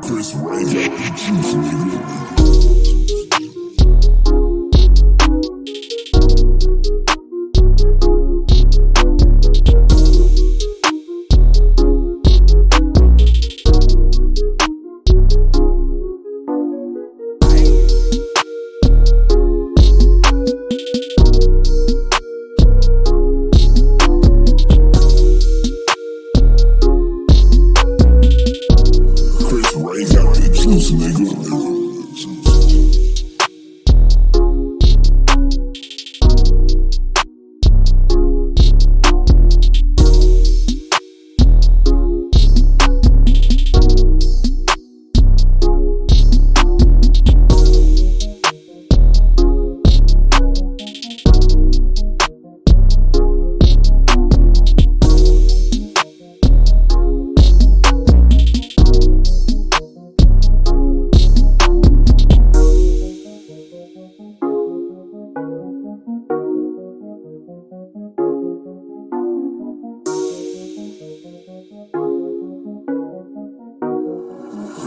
Chris Ray got the juice, nigga.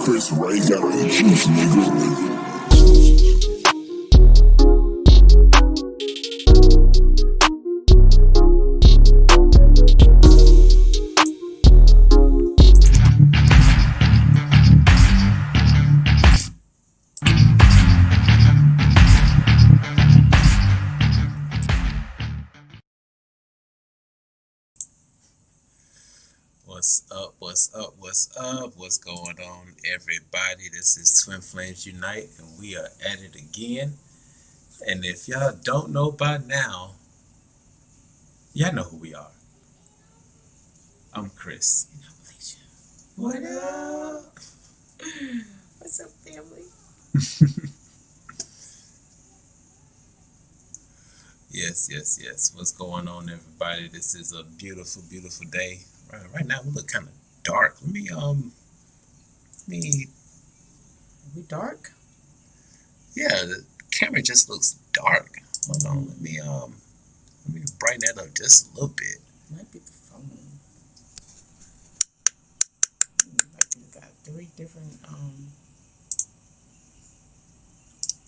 Chris Ray got the juice, nigga. What's up, what's up, what's up, what's going on, everybody? This is Twin Flames Unite, and we are at it again. And if y'all don't know by now, y'all know who we are. I'm Chris. And I'm Alicia. What up? What's up, family? Yes. What's going on, everybody? This is a beautiful, beautiful day. Right now, we look kind of dark. Let me. Are we dark? Yeah, the camera just looks dark. Hold on, let me brighten that up just a little bit. Might be the phone. Like we got 3 different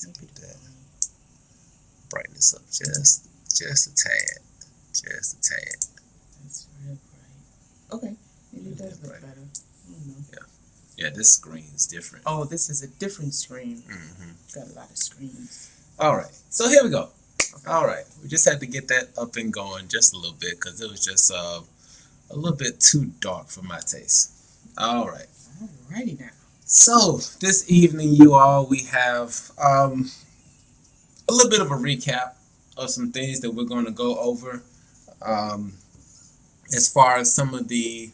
Maybe that. Brighten this up just a tad. Just a tad. That's real bright. Okay, maybe it does look better. I don't know. Yeah, this screen is different. Oh, this is a different screen. Mm-hmm. Got a lot of screens. All right, so here we go. Okay. All right, we just had to get that up and going just a little bit because it was just a little bit too dark for my taste. All right. Alrighty now. So this evening, you all, we have a little bit of a recap of some things that we're going to go over. As far as some of the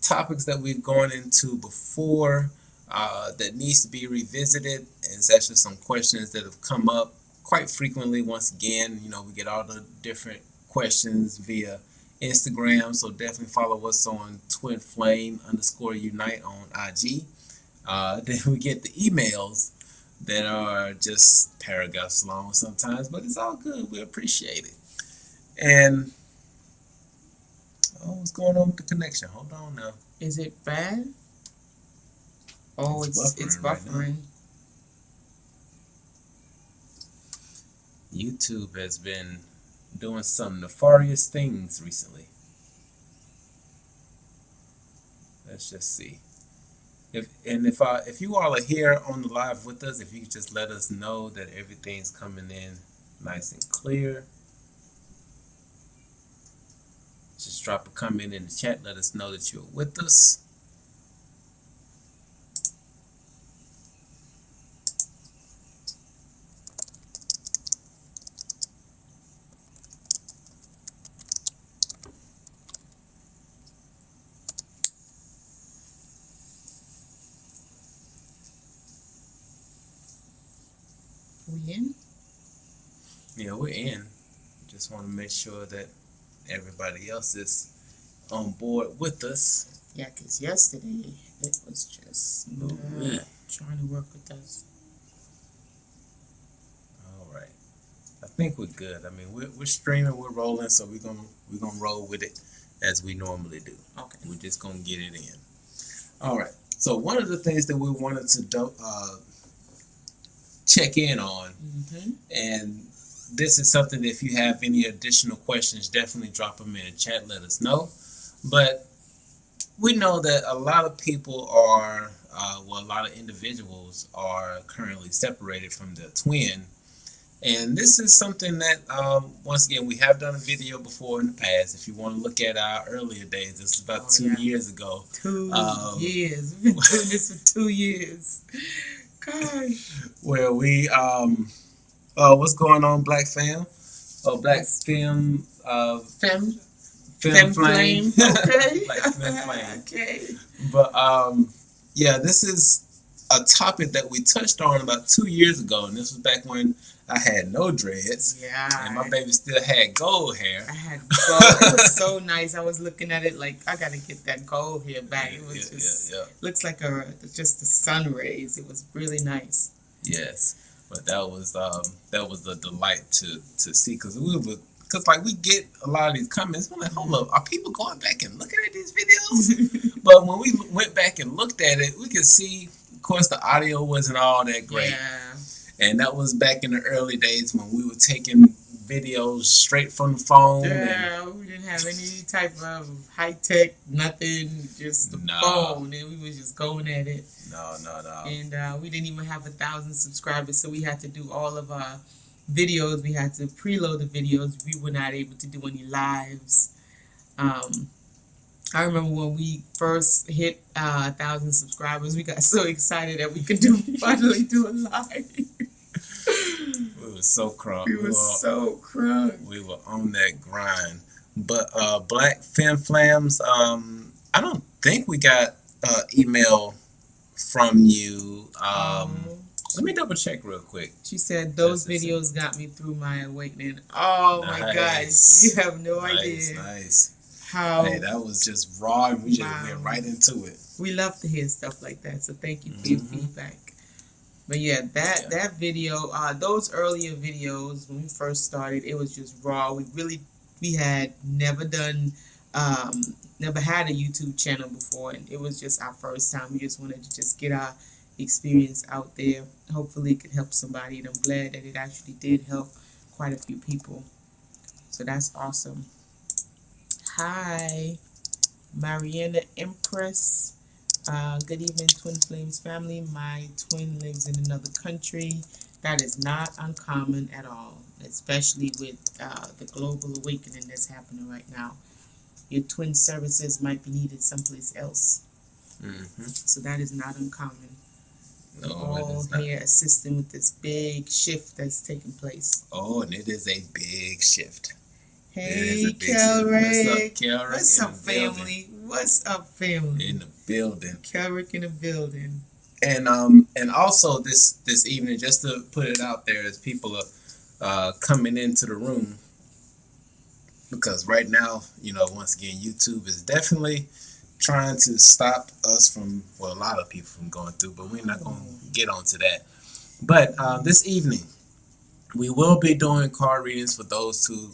topics that we've gone into before that needs to be revisited, and it's actually some questions that have come up quite frequently. Once again, you know, we get all the different questions via Instagram, so definitely follow us on twinflame_unite on IG. Then we get the emails that are just paragraphs long sometimes, but it's all good. We appreciate it. And what's going on with the connection? Hold on now. Is it bad? Oh, it's buffering. Right, YouTube has been doing some nefarious things recently. Let's just see. If you all are here on the live with us, if you could just let us know that everything's coming in nice and clear. Just drop a comment in the chat. Let us know that you're with us. We in? Yeah, we're in. Just want to make sure that everybody else is on board with us. Yeah, because yesterday it was just Ooh-wee. trying to work with us. All right. I think we're good. I mean, we're streaming, we're rolling, so we're gonna roll with it as we normally do. Okay. We're just gonna get it in. All right. So one of the things that we wanted to check in on, and this is something that if you have any additional questions, definitely drop them in the chat. Let us know. But we know that a lot of people are, a lot of individuals are currently separated from their twin. And this is something that, once again, we have done a video before in the past. If you want to look at our earlier days, this is about 2 years ago. 2 years. We've been doing this for 2 years. Gosh. Where we, what's going on, Black Fam? Oh, Black Fem, Fem Flame. Okay. Black Fem Flame. Okay. But, yeah, this is a topic that we touched on about 2 years ago, and this was back when I had no dreads. Yeah. And my baby still had gold hair. I had gold. It was so nice. I was looking at it like, I got to get that gold hair back. It was looks like just the sun rays. It was really nice. Yes. But that was a delight to see, because like we get a lot of these comments. I'm like, hold up, are people going back and looking at these videos? But when we went back and looked at it, we could see, of course, the audio wasn't all that great. Yeah. And that was back in the early days when we were taking videos straight from the phone. Yeah, we didn't have any type of high tech, nothing, just the phone, and we was just going at it. No. And we didn't even have 1,000 subscribers, so we had to do all of our videos. We had to preload the videos. We were not able to do any lives. I remember when we first hit 1,000 subscribers, we got so excited that we could finally do a live. We were so crunk. We were so crunk. We were on that grind. But Black Fem Flams, I don't think we got email from you. Let me double check real quick. She said those videos got me through my awakening. Oh my gosh, you have no idea. Nice. How? Hey, that was just raw, and we just went right into it. We love to hear stuff like that, so thank you for your feedback. But yeah, that video, those earlier videos when we first started, it was just raw. We had never had a YouTube channel before, and it was just our first time. We just wanted to just get our experience out there. Hopefully it could help somebody, and I'm glad that it actually did help quite a few people. So that's awesome. Hi, Mariana Empress. Good evening, Twin Flames family. My twin lives in another country. That is not uncommon at all, especially with the global awakening that's happening right now. Your twin services might be needed someplace else. So that is not uncommon. No, all here assisting with this big shift that's taking place. Oh, and it is a big shift. Hey, Kelrick. What's up, family? What's up, family? In the building. Kelrick in the building. And also this evening, just to put it out there, as people are coming into the room, because right now, once again, YouTube is definitely trying to stop us from, well, a lot of people from going through, but we're not going to get onto that. But this evening, we will be doing card readings for those who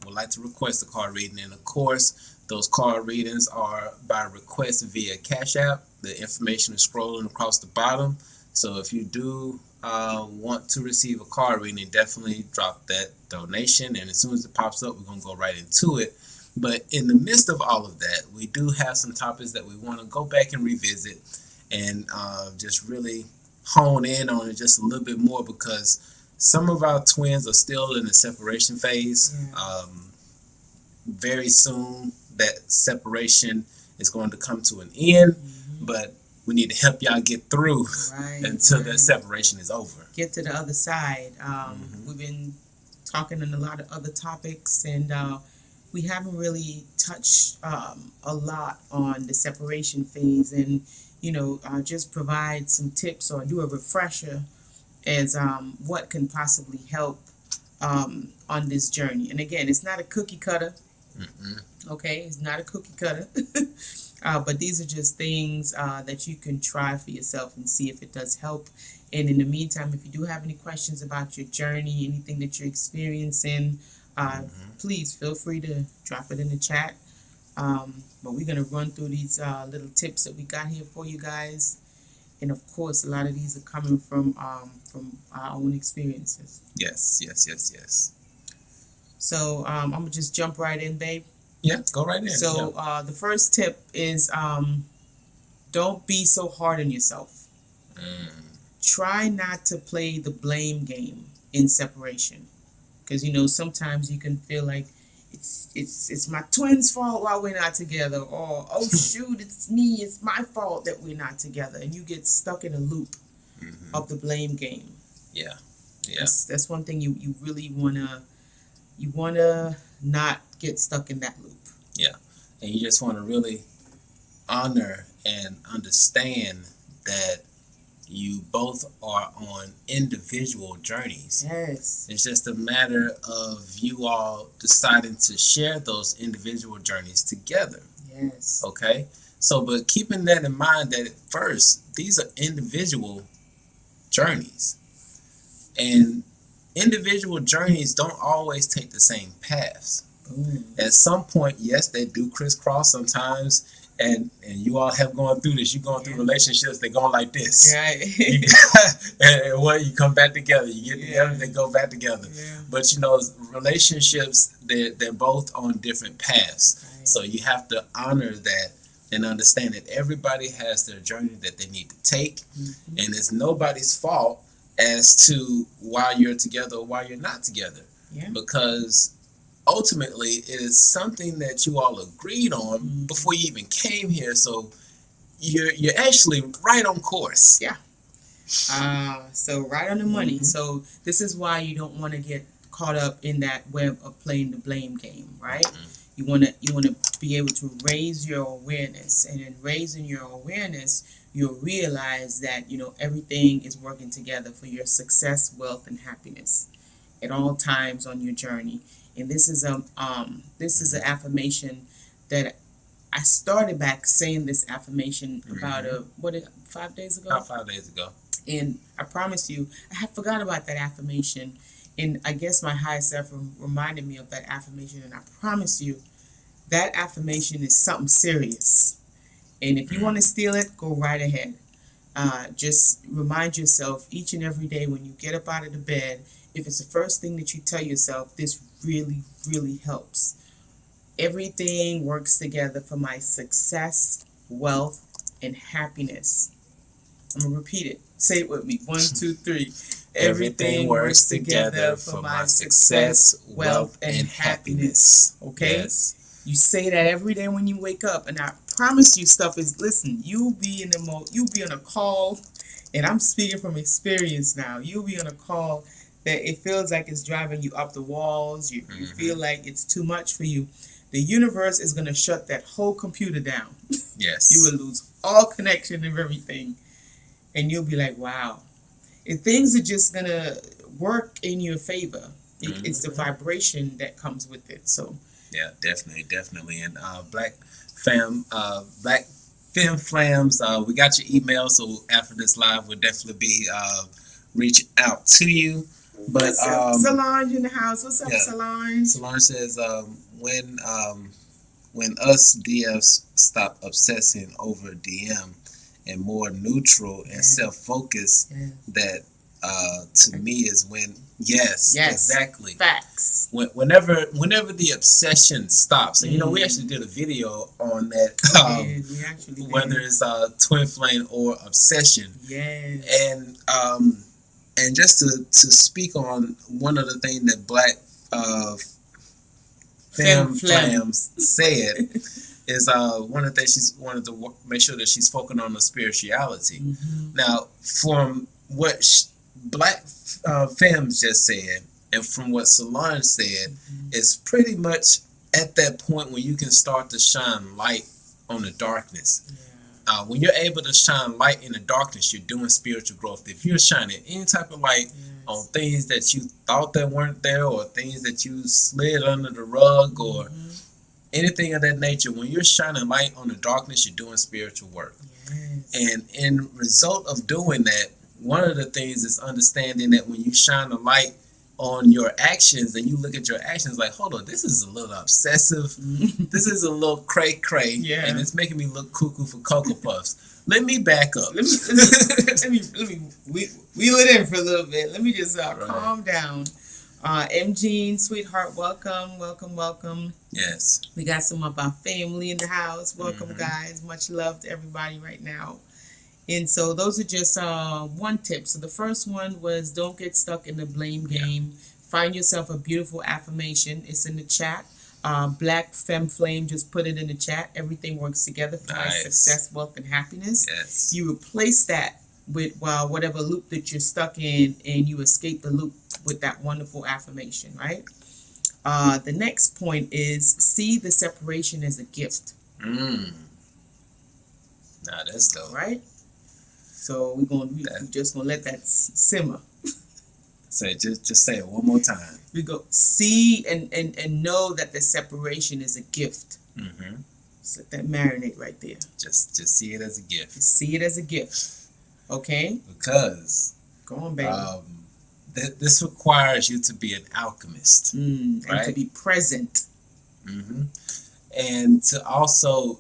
would like to request a card reading. And of course, those card readings are by request via Cashapp. The information is scrolling across the bottom. So if you do want to receive a card reading, definitely drop that donation. And as soon as it pops up, we're going to go right into it. But in the midst of all of that, we do have some topics that we want to go back and revisit and just really hone in on it just a little bit more, because some of our twins are still in the separation phase. Very soon, that separation is going to come to an end, but we need to help y'all get through until that separation is over. Get to the other side. We've been talking on a lot of other topics, and we haven't really touched a lot on the separation phase, and just provide some tips or do a refresher as what can possibly help on this journey. And again, it's not a cookie cutter. Okay, it's not a cookie cutter. But these are just things that you can try for yourself and see if it does help. And in the meantime, if you do have any questions about your journey, anything that you're experiencing, please feel free to drop it in the chat. But we're going to run through these little tips that we got here for you guys. And of course, a lot of these are coming from our own experiences. Yes. So I'm going to just jump right in, babe. Yeah, go right in. So the first tip is don't be so hard on yourself. Try not to play the blame game in separation. Because, you know, sometimes you can feel like it's my twin's fault why we're not together. Or, oh, shoot, it's me. It's my fault that we're not together. And you get stuck in a loop of the blame game. Yeah. That's one thing you really want to not get stuck in that loop. Yeah. And you just want to really honor and understand that you both are on individual journeys. Yes. It's just a matter of you all deciding to share those individual journeys together. Yes. Okay? So, but keeping that in mind that at first, these are individual journeys. And individual journeys don't always take the same paths. At some point, yes, they do crisscross sometimes. And you all have gone through this. You're going through relationships. They're going like this. Right. And when you come back together, you get together, they go back together. Yeah. But you know, relationships, they're both on different paths. Right. So you have to honor that and understand that everybody has their journey that they need to take, and it's nobody's fault as to why you're together or why you're not together. Yeah. Because ultimately, it is something that you all agreed on before you even came here. So you're actually right on course. Yeah. So right on the money. So this is why you don't want to get caught up in that web of playing the blame game, right? You want to be able to raise your awareness, and in raising your awareness, you'll realize that, you know, everything is working together for your success, wealth, and happiness at all times on your journey. And this is an affirmation that I started back saying this affirmation about 5 days ago. About 5 days ago. And I promise you, I had forgot about that affirmation. And I guess my higher self reminded me of that affirmation. And I promise you, that affirmation is something serious. And if you want to steal it, go right ahead. Just remind yourself each and every day when you get up out of the bed, if it's the first thing that you tell yourself, this really, really helps. Everything works together for my success, wealth, and happiness. I'm going to repeat it. Say it with me. 1, 2, 3. Everything works together for my success, wealth, and happiness. Okay? Yes. You say that every day when you wake up, and I promise you stuff is, listen, you'll be on a call, and I'm speaking from experience now. You'll be on a call that it feels like it's driving you up the walls. You feel like it's too much for you. The universe is going to shut that whole computer down. Yes. You will lose all connection of everything. And you'll be like, wow. And things are just going to work in your favor. It's the vibration that comes with it. So yeah, definitely. And Black Fem Flams, we got your email, so after this live we'll definitely be reaching out to you. But Solange in the house. What's up, Solange? Solange says when us DFs stop obsessing over DM and more neutral and self-focused, that to me is when exactly facts. Whenever the obsession stops, and you know we actually did a video on that, whether it's twin flame or obsession, and just to speak on one of the things that Black Fem Flams said is one of the things she's wanted to make sure that she's focusing on the spirituality. Now, from what Black Femmes just said, and from what Solange said, it's pretty much at that point when you can start to shine light on the darkness. when you're able to shine light in the darkness, you're doing spiritual growth. If you're shining any type of light on things that you thought that weren't there, or things that you slid under the rug, or anything of that nature, when you're shining light on the darkness, you're doing spiritual work. And in result of doing that, one of the things is understanding that when you shine a light on your actions and you look at your actions like, hold on, this is a little obsessive, this is a little cray-cray, and it's making me look cuckoo for Cocoa Puffs. Let me back up. Let me wheel it in for a little bit. Let me just calm down. M. Jean, sweetheart, welcome. Yes. We got some of our family in the house. Welcome, guys. Much love to everybody right now. And so those are just one tip. So the first one was don't get stuck in the blame game. Find yourself a beautiful affirmation. It's in the chat. Black Femme Flame just put it in the chat. Everything works together for my success, wealth, and happiness. Yes. You replace that with whatever loop that you're stuck in, and you escape the loop with that wonderful affirmation, right? The next point is see the separation as a gift. Nah, that's dope. Right? So we're just gonna let that simmer. Just say it one more time. We go see and know that the separation is a gift. Just let that marinate right there. Just see it as a gift. See it as a gift. Okay? Because go on, baby. This requires you to be an alchemist, right? And to be present. And to also,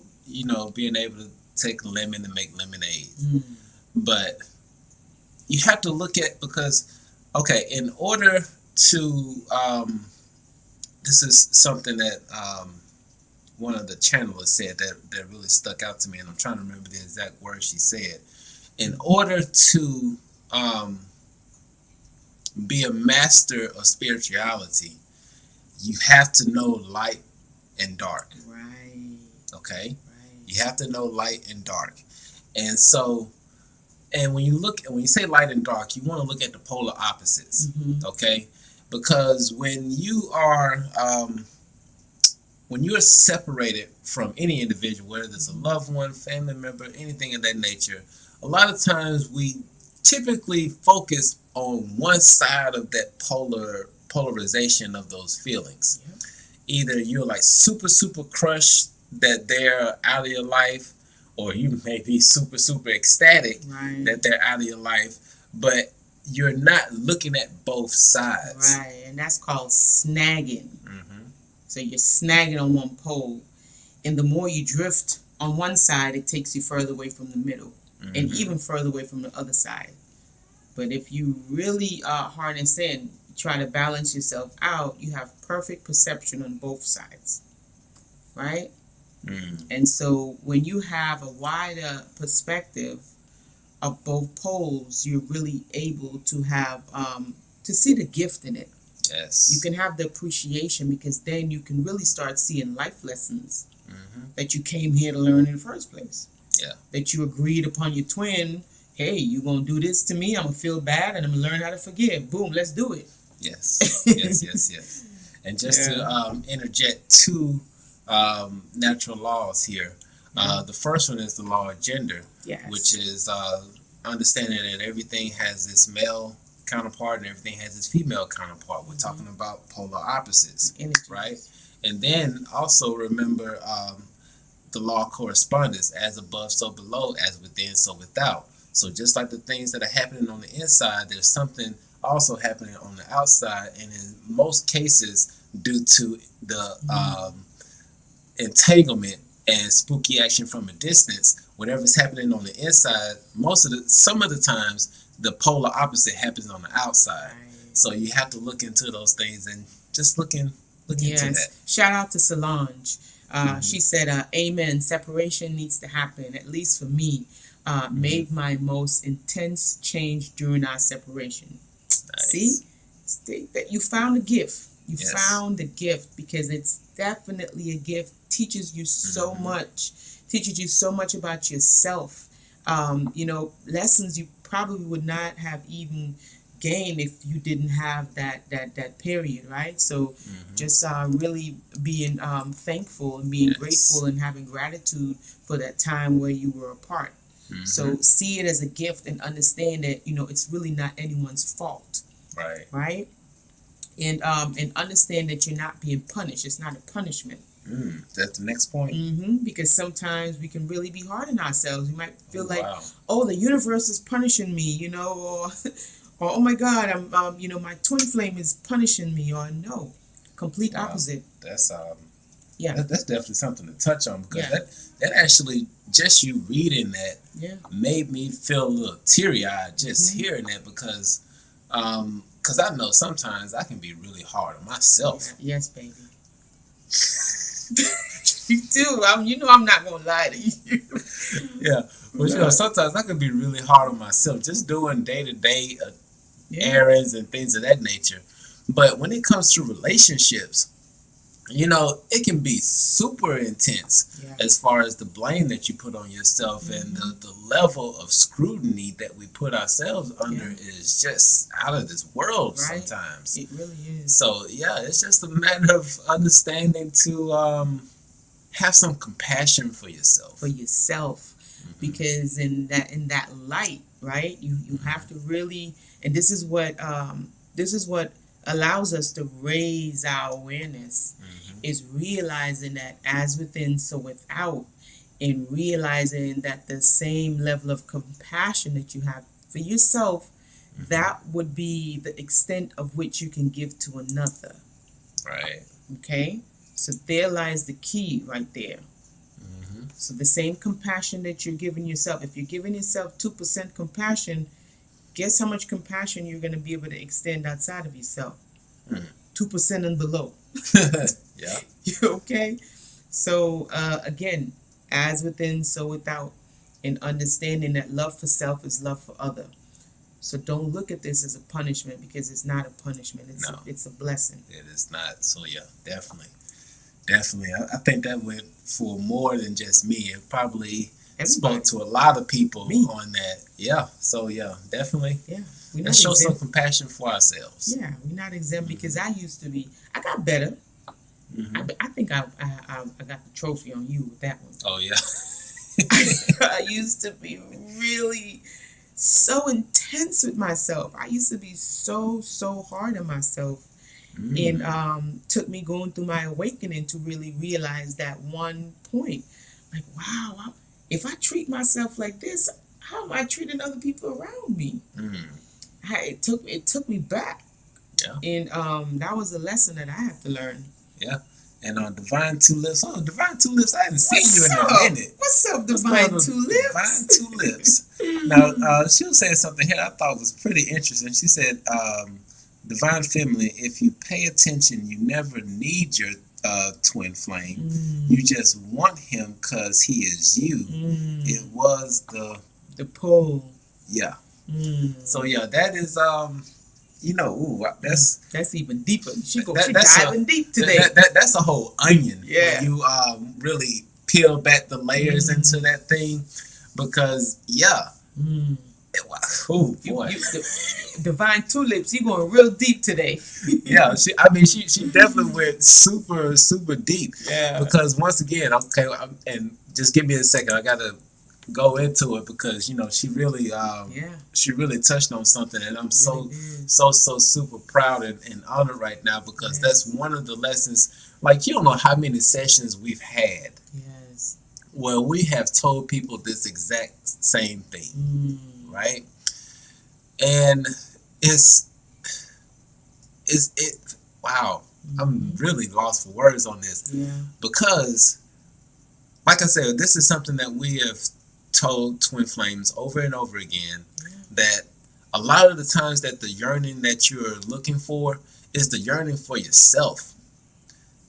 being able to take lemon and make lemonade. But you have to look at, because, in order to, this is something that one of the channelers said that really stuck out to me, and I'm trying to remember the exact words she said. In order to be a master of spirituality, you have to know light and dark. Right. Okay? Right. You have to know light and dark. And so, and when you say light and dark, you want to look at the polar opposites. Okay? Because when you are separated from any individual, whether it's a loved one, family member, anything of that nature, a lot of times we typically focus on one side of that polarization of those feelings. Either you're like super, super crushed that they're out of your life, or you may be super, super ecstatic that they're out of your life, but you're not looking at both sides. Right, and that's called snagging. So you're snagging on one pole, and the more you drift on one side, it takes you further away from the middle, and even further away from the other side. But if you really harness in, try to balance yourself out, you have perfect perception on both sides, right? And so when you have a wider perspective of both poles, you're really able to have to see the gift in it. Yes. You can have the appreciation, because then you can really start seeing life lessons that you came here to learn in the first place. Yeah. That you agreed upon your twin, hey, you're going to do this to me, I'm going to feel bad, and I'm going to learn how to forgive. Boom, let's do it. Yes. Yes. And just to interject two natural laws here. The first one is the law of gender, which is understanding that everything has its male counterpart and everything has its female counterpart. We're talking about polar opposites, right? And then also remember the law of correspondence: as above, so below; as within, so without. So just like the things that are happening on the inside, there's something also happening on the outside, and in most cases, due to the entanglement and spooky action from a distance, whatever's happening on the inside, some of the times, the polar opposite happens on the outside. So you have to look into those things and just look into that. Shout out to Solange. She said, amen, separation needs to happen, at least for me. Made my most intense change during our separation. See? That you found a gift. You found the gift, because it's definitely a gift. Teaches you so much. Teaches you so much about yourself. Lessons you probably would not have even gain if you didn't have that period, right? So just really being thankful and being grateful and having gratitude for that time where you were apart. So see it as a gift and understand that it's really not anyone's fault, right? And understand that you're not being punished. It's not a punishment. That's the next point. Because sometimes we can really be hard on ourselves. We might feel oh, the universe is punishing me, or oh my God, I'm my twin flame is punishing me, or no, complete opposite. That's that's definitely something to touch on, because that actually, just you reading that made me feel a little teary-eyed just hearing that, because I know sometimes I can be really hard on myself. Yes, baby. You do. I'm not gonna lie to you. But sometimes I can be really hard on myself, just doing day-to-day errands and things of that nature. But when it comes to relationships, it can be super intense as far as the blame that you put on yourself, and the level of scrutiny that we put ourselves under is just out of this world sometimes. It really is. So it's just a matter of understanding to have some compassion for yourself. Because in that light, right? You have to really, and this is what allows us to raise our awareness, is realizing that as within, so without, and realizing that the same level of compassion that you have for yourself, that would be the extent of which you can give to another. Right. Okay? So there lies the key right there. So the same compassion that you're giving yourself, if you're giving yourself 2% compassion, guess how much compassion you're going to be able to extend outside of yourself? 2% and below. Okay? So again, as within, so without, and understanding that love for self is love for other. So don't look at this as a punishment, because it's not a punishment. It's a blessing. It is not. So definitely. I think that went for more than just me. It probably spoke to a lot of people on that. So definitely. Let's show some compassion for ourselves. We're not exempt, because I got better. I think I got the trophy on you with that one. Oh yeah. I used to be really so intense with myself. I used to be so hard on myself. And took me going through my awakening to really realize that one point. Like, wow, if I treat myself like this, how am I treating other people around me? It took me back. And that was a lesson that I had to learn. And on Divine Two Lips, I haven't seen you in a minute. What's up, Divine Two Lips? Divine Two Lips. Now, she was saying something here I thought was pretty interesting. She said, Divine Family, if you pay attention, you never need your twin flame. You just want him because he is you. It was the pull. So that is that's even deeper. She diving deep today. That's a whole onion. When you really peel back the layers into that thing, because oh boy. Divine Tulips, you going real deep today. She definitely went super, super deep. Because once again, and just give me a second, I gotta go into it, because she really touched on something, and I'm so super proud and honored right now, because that's one of the lessons. Like, you don't know how many sessions we've had where we have told people this exact same thing. Right? And wow, I'm really lost for words on this. Because, like I said, this is something that we have told twin flames over and over again, that a lot of the times that the yearning that you're looking for is the yearning for yourself.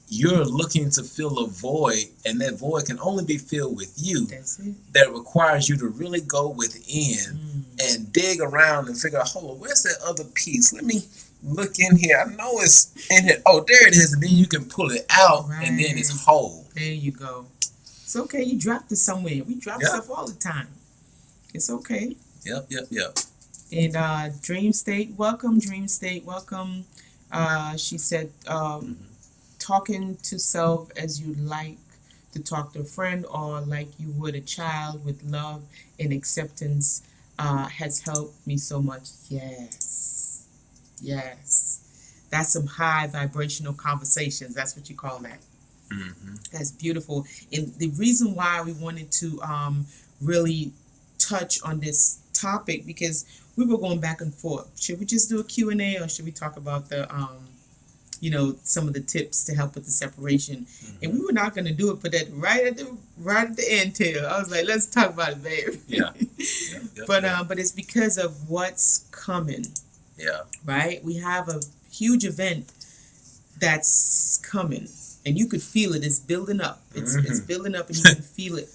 You're looking to fill a void, and that void can only be filled with you. That's it. That requires you to really go within and dig around and figure out, hold on, where's that other piece? Let me look in here. I know it's in here. Oh, there it is. And then you can pull it out, and then it's whole. There you go. It's okay. You dropped it somewhere. We drop stuff all the time. It's okay. Yep. And Dream State, welcome. Dream State, welcome. She said, talking to self as you like to talk to a friend or like you would a child with love and acceptance has helped me so much. Yes. Yes. That's some high vibrational conversations. That's what you call that. That's beautiful. And the reason why we wanted to really touch on this topic because we were going back and forth. Should we just do a Q&A or should we talk about the some of the tips to help with the separation? And we were not going to do it, but that right at the end tail, I was like, let's talk about it, babe. Yeah. But it's because of what's coming. Yeah. Right? We have a huge event that's coming. And you could feel it. It's building up. It's building up, and you can feel it.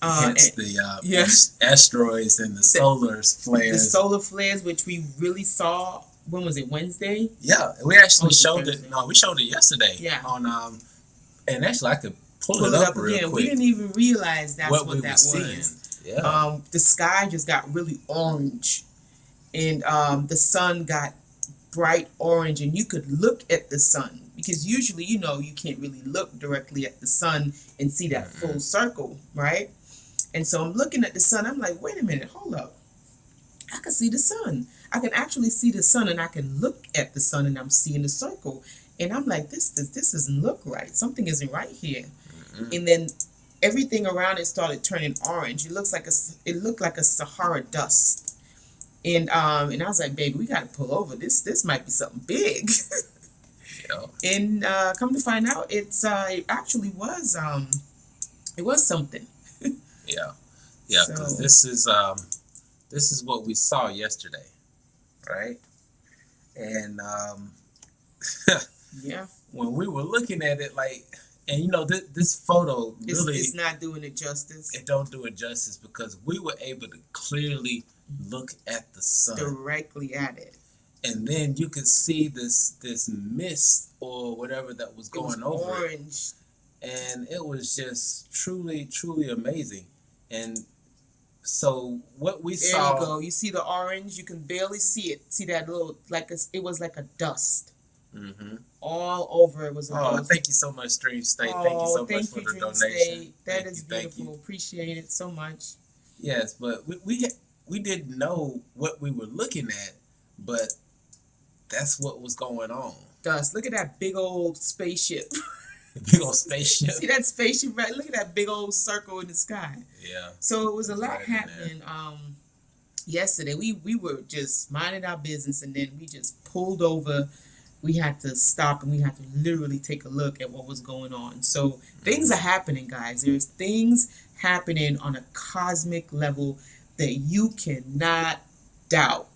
Hence the asteroids and the solar flares. The solar flares, which we really saw. When was it? Wednesday? Yeah, we actually showed it. No, we showed it yesterday. Yeah. On and actually, I could pull it up real again. quick. We didn't even realize that's what that was. Yeah. The sky just got really orange, and the sun got bright orange, and you could look at the sun. Because usually, you can't really look directly at the sun and see that full circle, right? And so I'm looking at the sun. I'm like, wait a minute, hold up. I can see the sun. I can actually see the sun, and I can look at the sun, and I'm seeing the circle. And I'm like, this doesn't look right. Something isn't right here. And then everything around it started turning orange. It looked like a Sahara dust. And I was like, baby, we got to pull over. This might be something big. And come to find out, it actually was something. Yeah, because this is what we saw yesterday, right? And yeah, when we were looking at it, this photo really it's not doing it justice. It don't do it justice because we were able to clearly look at the sun directly at it. And then you could see this mist or whatever that was going over orange. And it was just truly, truly amazing. And so what we saw... There you go. You see the orange? You can barely see it. See that little... it was like a dust. All over it was a dust. Thank you so much, Dream State. Thank you so much for the donation. That is beautiful. Appreciate it so much. Yes, but we didn't know what we were looking at, but... That's what was going on. Dust. Look at that big old spaceship. Big old spaceship. See that spaceship, right? Look at that big old circle in the sky. Yeah. So it was a lot happening. Yesterday we were just minding our business, and then we just pulled over. We had to stop, and we had to literally take a look at what was going on. So things are happening, guys. There's things happening on a cosmic level that you cannot doubt.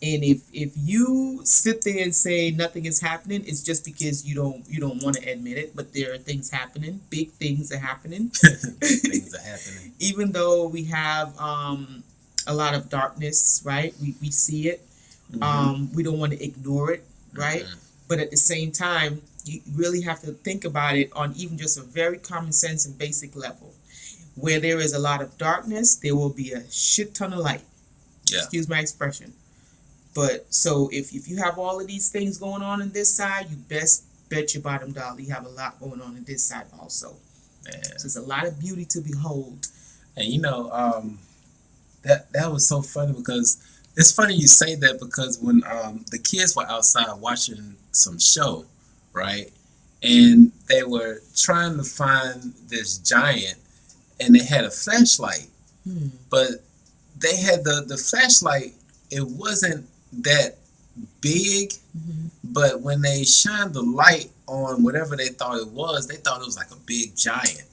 And if you sit there and say nothing is happening, it's just because you don't want to admit it. But there are things happening. Big things are happening. Things are happening. Even though we have a lot of darkness, right? We see it. We don't want to ignore it, right? But at the same time, you really have to think about it on even just a very common sense and basic level. Where there is a lot of darkness, there will be a shit ton of light. Yeah. Excuse my expression. But so if you have all of these things going on this side, you best bet your bottom dollar you have a lot going on this side also. Man. So it's a lot of beauty to behold. And that was so funny because it's funny you say that because when the kids were outside watching some show, right? And they were trying to find this giant and they had a flashlight. But they had the flashlight, it wasn't that big, but when they shined the light on whatever they thought it was like a big giant.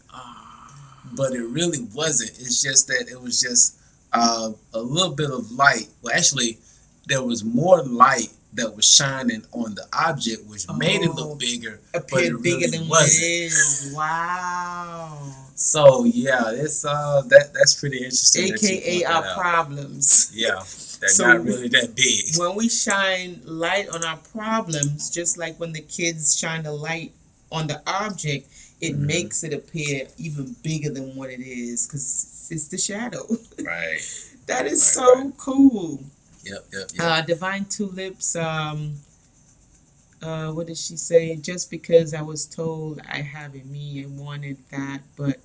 But it really wasn't. It's just that it was just a little bit of light. Well, actually, there was more light that was shining on the object, which made it look bigger, but it bigger really than wasn't. what it is. Wow. So yeah, it's that's pretty interesting. AKA our problems. Yeah, they're not really that big. When we shine light on our problems, just like when the kids shine the light on the object, it makes it appear even bigger than what it is because it's the shadow. Right. That is Right, so right. cool. Yep. Divine Tulips, what did she say? Just because I was told I have in me and wanted that, but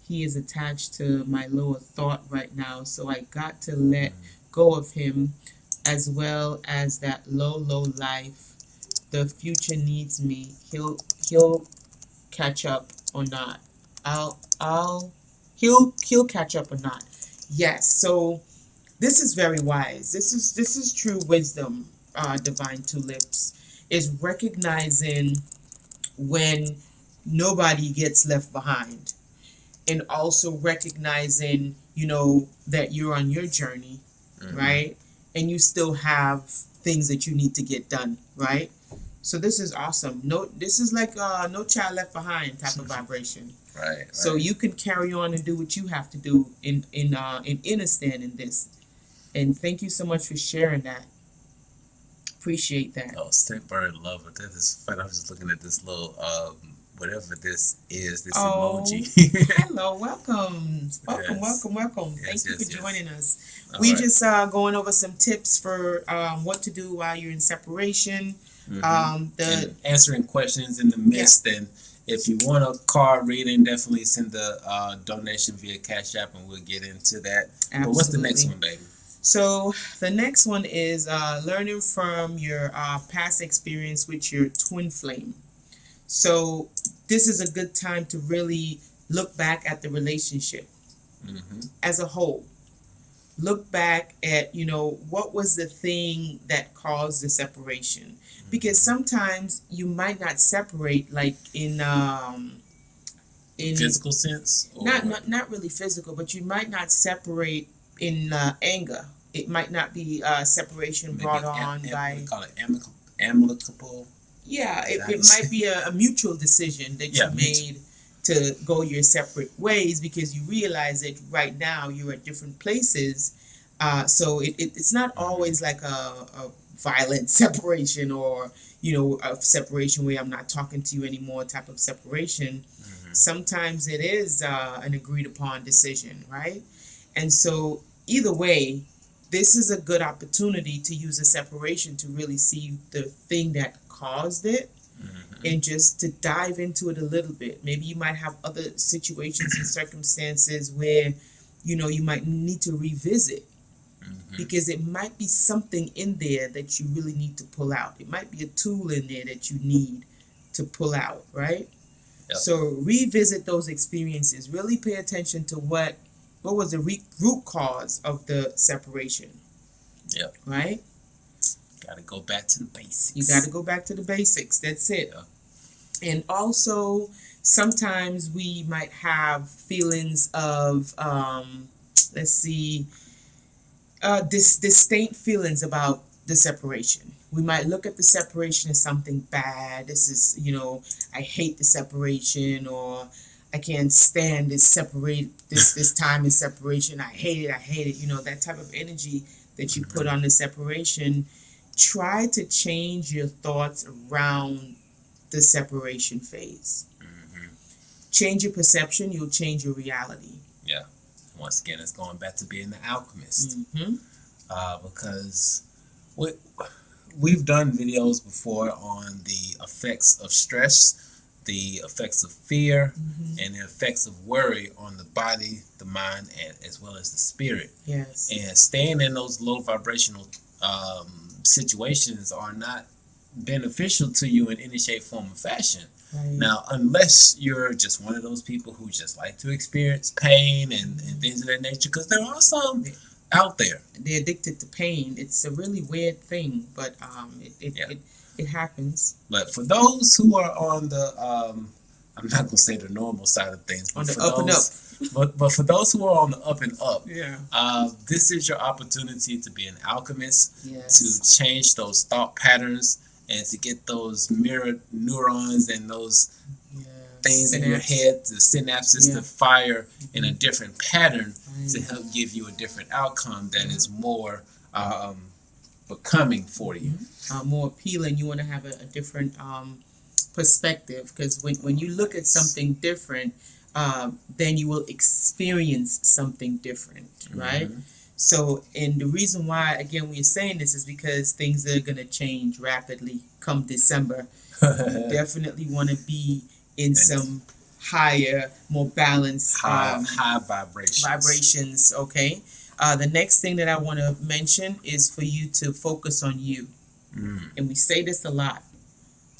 he is attached to my lower thought right now, so I got to let go of him as well as that low life. The future needs me. He'll catch up or not. I'll he'll catch up or not. Yes. So this is very wise. This is true wisdom. Divine Tulips is recognizing when nobody gets left behind, and also recognizing, that you're on your journey, right? And you still have things that you need to get done, right? So this is awesome. No, this is like no child left behind type of vibration. Right. So you can carry on and do what you have to do in understanding this. And thank you so much for sharing that. Appreciate that. Oh, Sick Bird Lover. That is fun. I was just looking at this little whatever this is, this emoji. Hello, welcome. Welcome, Yes. welcome, welcome. Yes, Thank you yes, for yes. joining us. All We right. just going over some tips for what to do while you're in separation. And answering questions in the midst. And if you want a card reading, definitely send the donation via Cash App, and we'll get into that. Absolutely. But what's the next one, baby? So the next one is learning from your past experience with your twin flame. So this is a good time to really look back at the relationship as a whole. Look back at, what was the thing that caused the separation? Because sometimes you might not separate like in Physical sense? Or not really physical, but you might not separate in anger. It might not be separation maybe brought on by. we call it amicable. Yeah, Is that it might be a mutual decision that you Yeah, mutual. made to go your separate ways because you realize that right now you're at different places. So it's not always like a violent separation or, a separation where I'm not talking to you anymore type of separation. Sometimes it is an agreed upon decision, right? And so either way, this is a good opportunity to use a separation to really see the thing that caused it and just to dive into it a little bit. Maybe you might have other situations and circumstances where, you might need to revisit because it might be something in there that you really need to pull out. It might be a tool in there that you need to pull out, right? Yep. So revisit those experiences. Really pay attention to what was the root cause of the separation. Yep. Right? Got to go back to the basics. You got to go back to the basics. That's it. Yeah. And also, sometimes we might have feelings of, distinct feelings about the separation. We might look at the separation as something bad. This is, I hate the separation, or I can't stand this time in separation. I hate it. That type of energy that you put on the separation. Try to change your thoughts around the separation phase. Change your perception, you'll change your reality. Yeah. Once again, it's going back to being the alchemist. Because we've done videos before on the effects of stress, the effects of fear, and the effects of worry on the body, the mind, and as well as the spirit. Yes. And staying in those low vibrational situations are not beneficial to you in any shape, form, or fashion. Right. Now, unless you're just one of those people who just like to experience pain and things of that nature, because there are some out there. They're addicted to pain. It's a really weird thing, but it happens. But for those who are on the, I'm not going to say the normal side of things, but on the for up those, and up. But for those who are on the up and up, this is your opportunity to be an alchemist, to change those thought patterns, and to get those mirror neurons and those things in your head, the synapses to fire in a different pattern to help give you a different outcome that is more becoming for you. More appealing. You want to have a different perspective, because when you look at something different, then you will experience something different, right? So, and the reason why, again, we're saying this is because things are going to change rapidly come December. You definitely want to be in some higher, more balanced high vibrations. Okay. The next thing that I want to mention is for you to focus on you. And we say this a lot,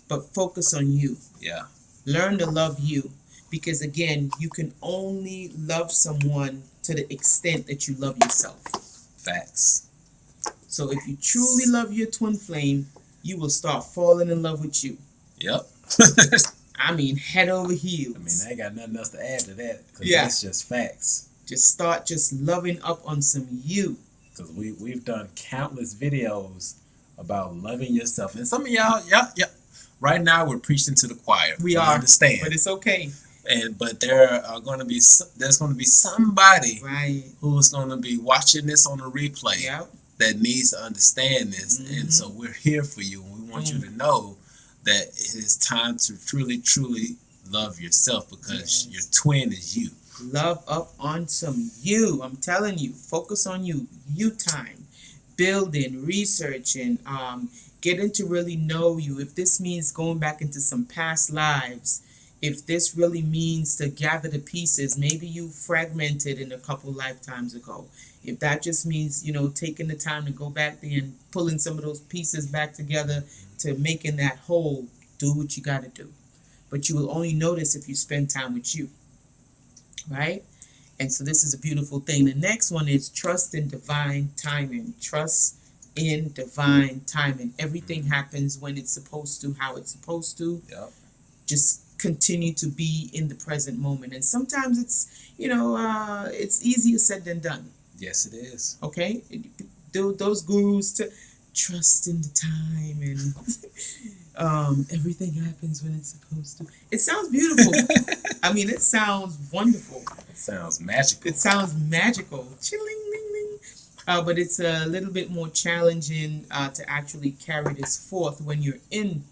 but focus on you. Yeah. Learn to love you, because again, you can only love someone to the extent that you love yourself. Facts. So if you truly love your twin flame, you will start falling in love with you. Yep. I mean, head over heels. I mean, I ain't got nothing else to add to that, because Yeah. that's just facts. Just start just loving up on some you. Because we've done countless videos about loving yourself, and some of y'all, right now we're preaching to the choir. We are, understand, but it's okay. But there's going to be somebody Right. who's going to be watching this on a replay. Yep. That needs to understand this, and so we're here for you, and we want you to know that it is time to truly love yourself, because your twin is you. Love up on some you. I'm telling you, focus on you. You time, building, researching, getting to really know you. If this means going back into some past lives, if this really means to gather the pieces, maybe you fragmented in a couple lifetimes ago. If that just means, taking the time to go back there and pulling some of those pieces back together to making that whole, do what you got to do. But you will only notice if you spend time with you. Right? And so this is a beautiful thing. The next one is trust in divine timing. Trust in divine timing. Everything happens when it's supposed to, how it's supposed to. Yep. Just continue to be in the present moment. And sometimes it's, it's easier said than done. Yes, it is. Okay? Those gurus to trust in the time and everything happens when it's supposed to. It sounds beautiful. I mean, it sounds wonderful. It sounds magical. It sounds magical. Chilling-ling-ling. But it's a little bit more challenging to actually carry this forth when you're in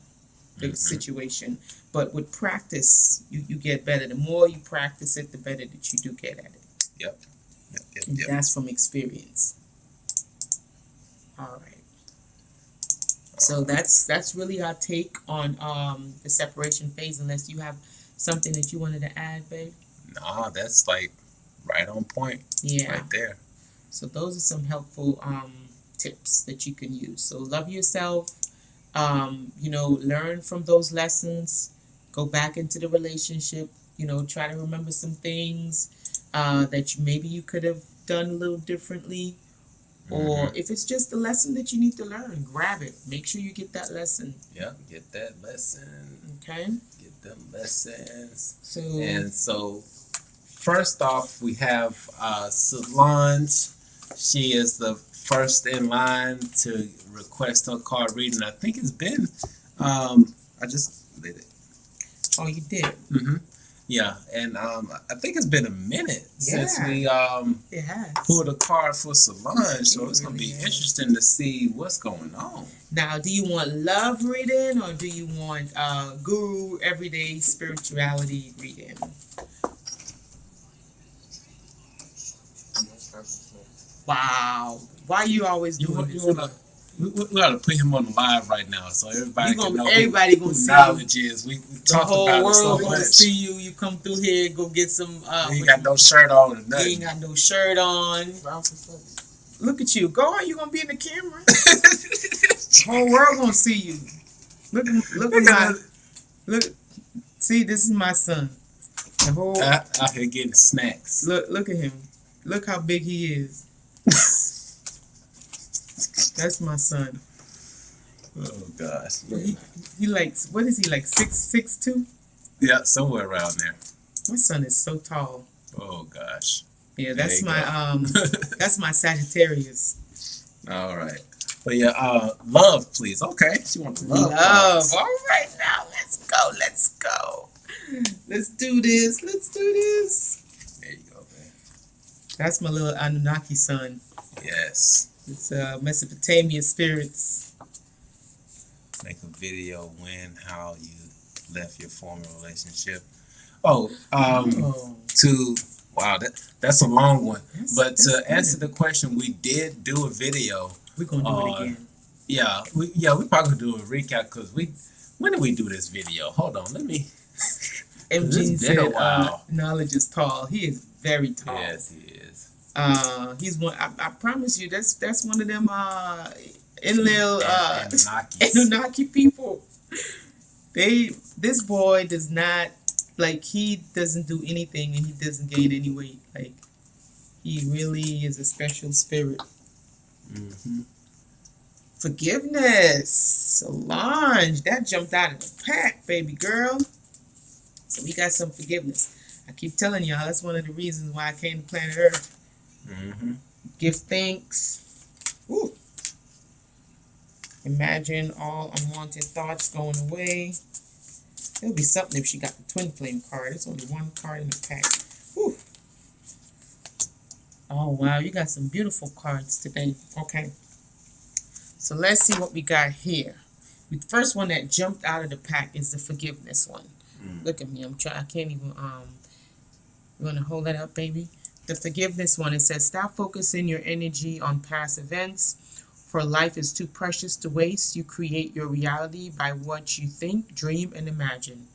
the situation. But with practice, you get better. The more you practice it, the better that you do get at it. Yep. And that's from experience. All right. So that's really our take on the separation phase, unless you have something that you wanted to add, babe. Nah, that's like right on point. Yeah. Right there. So those are some helpful tips that you can use. So love yourself, learn from those lessons, go back into the relationship, try to remember some things that maybe you could have done a little differently. Or if it's just a lesson that you need to learn, grab it. Make sure you get that lesson. Yeah, get that lesson. Okay. Get them lessons. So first off, we have Solange. She is the first in line to request her card reading. I think it's been, I just did it. Oh, you did? Yeah, and I think it's been a minute since we it has. pulled a card for Solange, so it's going to be interesting to see what's going on. Now, do you want love reading, or do you want guru everyday spirituality reading? Wow. Why you always doing this? We got to put him on the live right now, so everybody can know who see knowledge is. We talked about it so much. The whole world gonna see you. You come through here, go get some. You ain't got no shirt on or nothing. You ain't got no shirt on. Look at you. Go on. You gonna be in the camera. The whole world gonna see you. Look. See, this is my son. The whole out here getting snacks. Look at him. Look how big he is. That's my son. Oh gosh. He likes, what is he, like 6'2"? Yeah, somewhere around there. My son is so tall. Oh gosh. Yeah, that's my that's my Sagittarius. All right. But yeah, love, please. Okay, she wants love. Love. All right, now let's go. Let's do this. There you go, man. That's my little Anunnaki son. Yes. It's Mesopotamia spirits. Make a video how you left your former relationship. Wow, that's a long one. But to That's answer good. the question, we did do a video. We're gonna do it Uh, again. we probably do a recap because when did we do this video? Hold on, let me. MG It's been a said, while. knowledge is tall. He is very tall. Yes, he is. He's one. I promise you, that's one of them Enlil Anunnakis. Anunnaki people. This boy does not like. He doesn't do anything, and he doesn't gain any weight. Like he really is a special spirit. Mm-hmm. Forgiveness, Solange. That jumped out of the pack, baby girl. So we got some forgiveness. I keep telling y'all that's one of the reasons why I came to planet Earth. Mm-hmm. Give thanks. Ooh. Imagine all unwanted thoughts going away. It'll be something if she got the twin flame card. There's only one card in the pack. Ooh. Oh wow, you got some beautiful cards today. Okay. So let's see what we got here. The first one that jumped out of the pack is the forgiveness one. Look at me. I can't even you wanna hold that up, baby? The forgiveness one, it says stop focusing your energy on past events. For life is too precious to waste. You create your reality by what you think, dream, and imagine.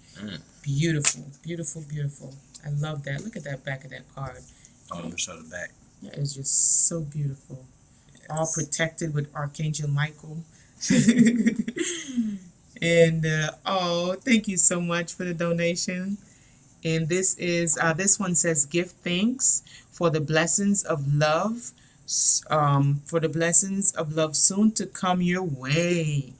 Beautiful, beautiful, beautiful. I love that. Look at that back of that card. Oh, let me show the back. That is just so beautiful. All protected with Archangel Michael. And thank you so much for the donation. And this one says give thanks for the blessings of love, soon to come your way.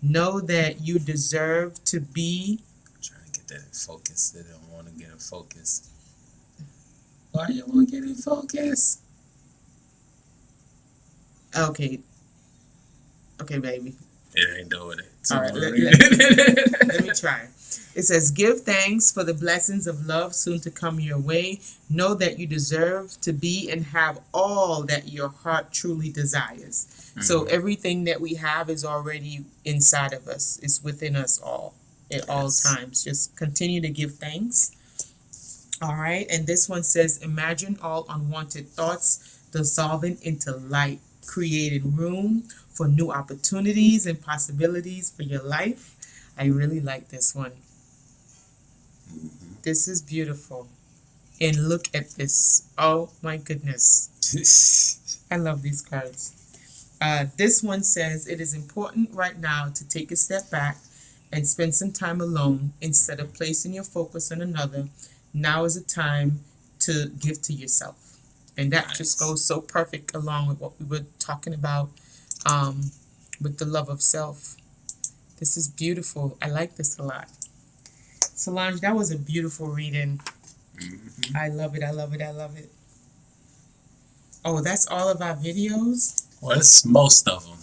Know that you deserve to be. I'm trying to get that in focus. They don't want to get in focus. Why you want to get in focus? Okay, baby. It ain't doing it. So All right, I'm gonna let read it. me try. It says, give thanks for the blessings of love soon to come your way. Know that you deserve to be and have all that your heart truly desires. So everything that we have is already inside of us. It's within us all at all times. Just continue to give thanks. All right. And this one says, imagine all unwanted thoughts dissolving into light, creating room for new opportunities and possibilities for your life. I really like this one. This is beautiful. And look at this. Oh my goodness. I love these cards. This one says, it is important right now to take a step back and spend some time alone instead of placing your focus on another. Now is the time to give to yourself. And that just goes so perfect along with what we were talking about with the love of self. This is beautiful. I like this a lot. Solange, that was a beautiful reading. I love it. I love it. I love it. Oh, that's all of our videos? Well, it's most of them.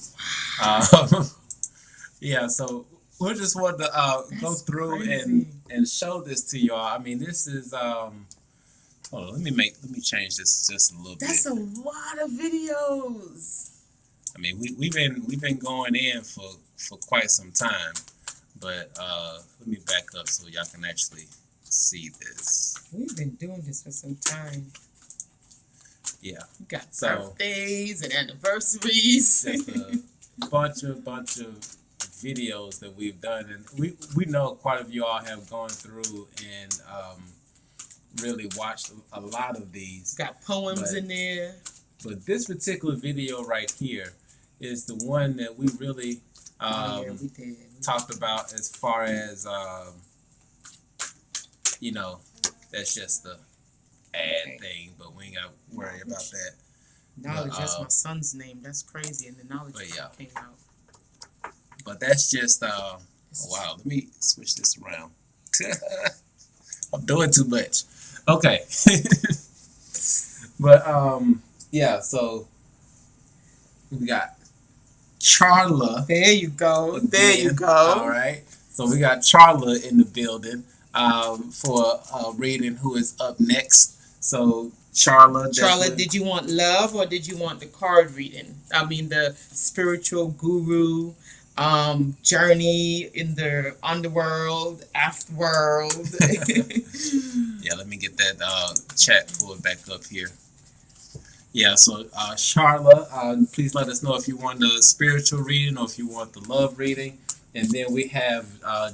Yeah, so we just want to go through and show this to y'all. I mean, this is hold on, let me change this just a little bit. That's a lot of videos. I mean, we've been going in for quite some time, but let me back up so y'all can actually see this. We've been doing this for some time. Yeah. We got So birthdays and anniversaries. just a bunch of videos that we've done, and we know quite a few all have gone through and really watched a lot of these. Got poems in there. But this particular video right here is the one that we really we did. talked about as far as that's just the ad thing, but we ain't got to worry about that. Knowledge, that's my son's name. That's crazy, and the knowledge came out. But that's just wow. Let me switch this around. I'm doing too much. Okay. But yeah, so we got Charla. There you go. There you go. All right. So we got Charla in the building for reading who is up next. So Charla, did you want love or did you want the card reading? I mean, the spiritual guru journey in the underworld, afterworld. Yeah, let me get that chat pulled back up here. Yeah, so Charla, please let us know if you want the spiritual reading or if you want the love reading. And then we have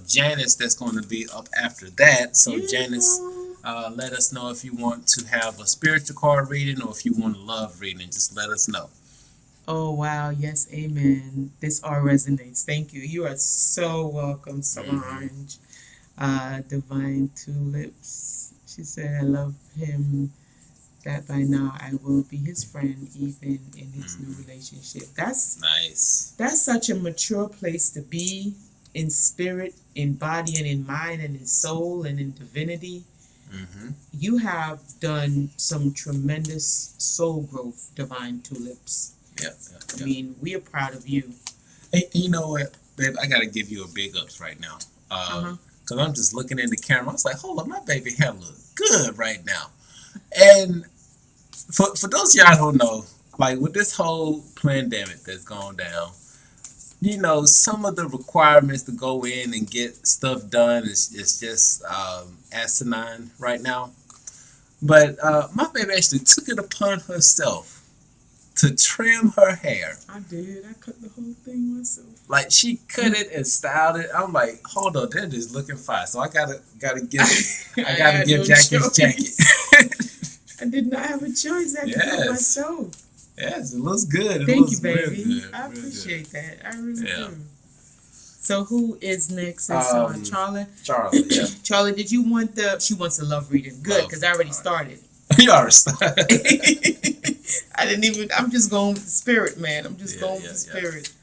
Janice that's going to be up after that. So Janice, let us know if you want to have a spiritual card reading or if you want a love reading. Just let us know. Oh wow, yes, amen. This all resonates. Thank you. You are so welcome, Solange. Divine Tulips. She said, I love him, that by now I will be his friend even in his new relationship. That's Nice. that's such a mature place to be in spirit, in body, and in mind, and in soul, and in divinity. Mm-hmm. You have done some tremendous soul growth, Divine Tulips. Yeah. I mean, we are proud of you. Hey, you know what, babe? I got to give you a big ups right now. Because I'm just looking in the camera. I was like, hold on, my baby hair look good right now. And for those of y'all who know, like with this whole pandemic that's gone down, you know, some of the requirements to go in and get stuff done is just asinine right now. But my baby actually took it upon herself to trim her hair. I did. I cut the whole thing myself. Like she cut it and styled it. I'm like, hold on, they're just looking fine. So I gotta give Jackie his jacket. I did not have a choice. I had to do it myself. Yes, it looks good. Thank you, baby. I appreciate that. I really do. So who is next? Is Charlie? Charlie, yeah. Charlie, did you want she wants the love reading. Good, because I already started. You already started. I didn't even, I'm just going with the spirit, man. I'm just going with the spirit.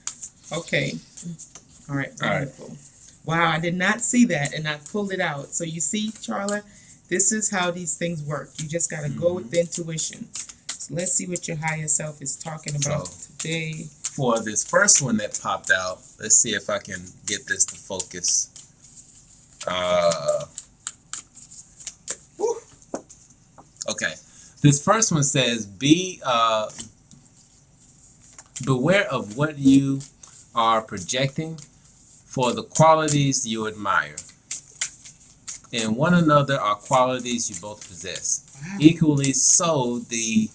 Okay. All right, wonderful. Wow, I did not see that, and I pulled it out. So you see, Charla, this is how these things work. You just got to go with the intuition. So let's see what your higher self is talking about today. For this first one that popped out, let's see if I can get this to focus. Okay. This first one says, beware of what you are projecting for the qualities you admire. In one another are qualities you both possess. Wow. Equally so, the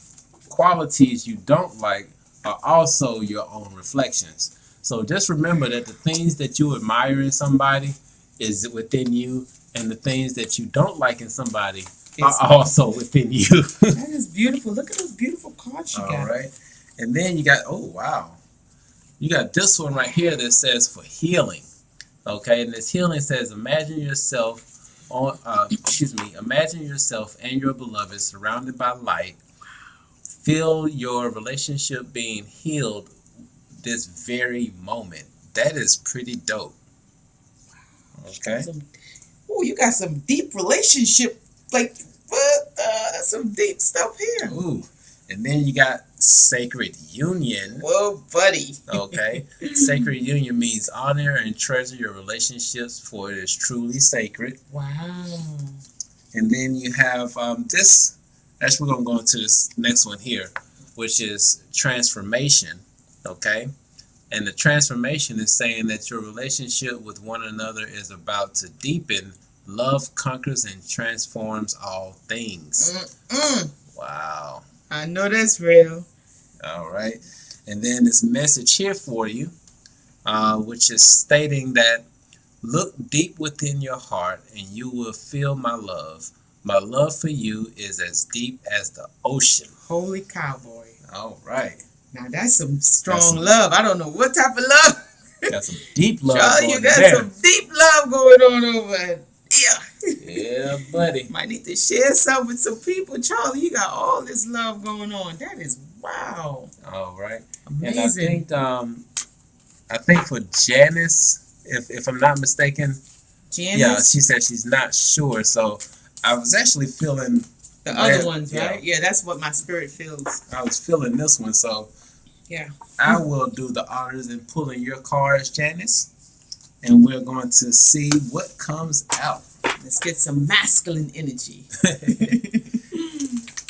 qualities you don't like are also your own reflections. So just remember that the things that you admire in somebody is within you, and the things that you don't like in somebody are also within you. That is beautiful. Look at those beautiful cards you got. All right. And then you got, oh, wow. You got this one right here that says for healing. Okay. And this healing says, imagine yourself and your beloved surrounded by light. Feel your relationship being healed this very moment. That is pretty dope. Okay. Oh, you got some deep relationship. Like, that's some deep stuff here. Ooh. And then you got sacred union. Whoa, buddy. Okay. Sacred union means honor and treasure your relationships, for it is truly sacred. Wow. And then you have this. Actually, we're going to go into this next one here, which is transformation. Okay. And the transformation is saying that your relationship with one another is about to deepen. Love conquers and transforms all things. Wow. I know that's real. All right. And then this message here for you, which is stating that look deep within your heart and you will feel my love. My love for you is as deep as the ocean. Holy cowboy. All right. Now that's some strong love. I don't know what type of love. Got some deep love. Charlie, you got some deep love going on over here. Yeah, buddy. Might need to share some with some people. Charlie, you got all this love going on. That is wow. All right. Amazing. And I think for Janice, if I'm not mistaken, Janice? Yeah, she said she's not sure. So I was actually feeling the other ones, right? Yeah, that's what my spirit feels. I was feeling this one, so yeah. I will do the honors in pulling your cards, Janice. And we're going to see what comes out. Let's get some masculine energy.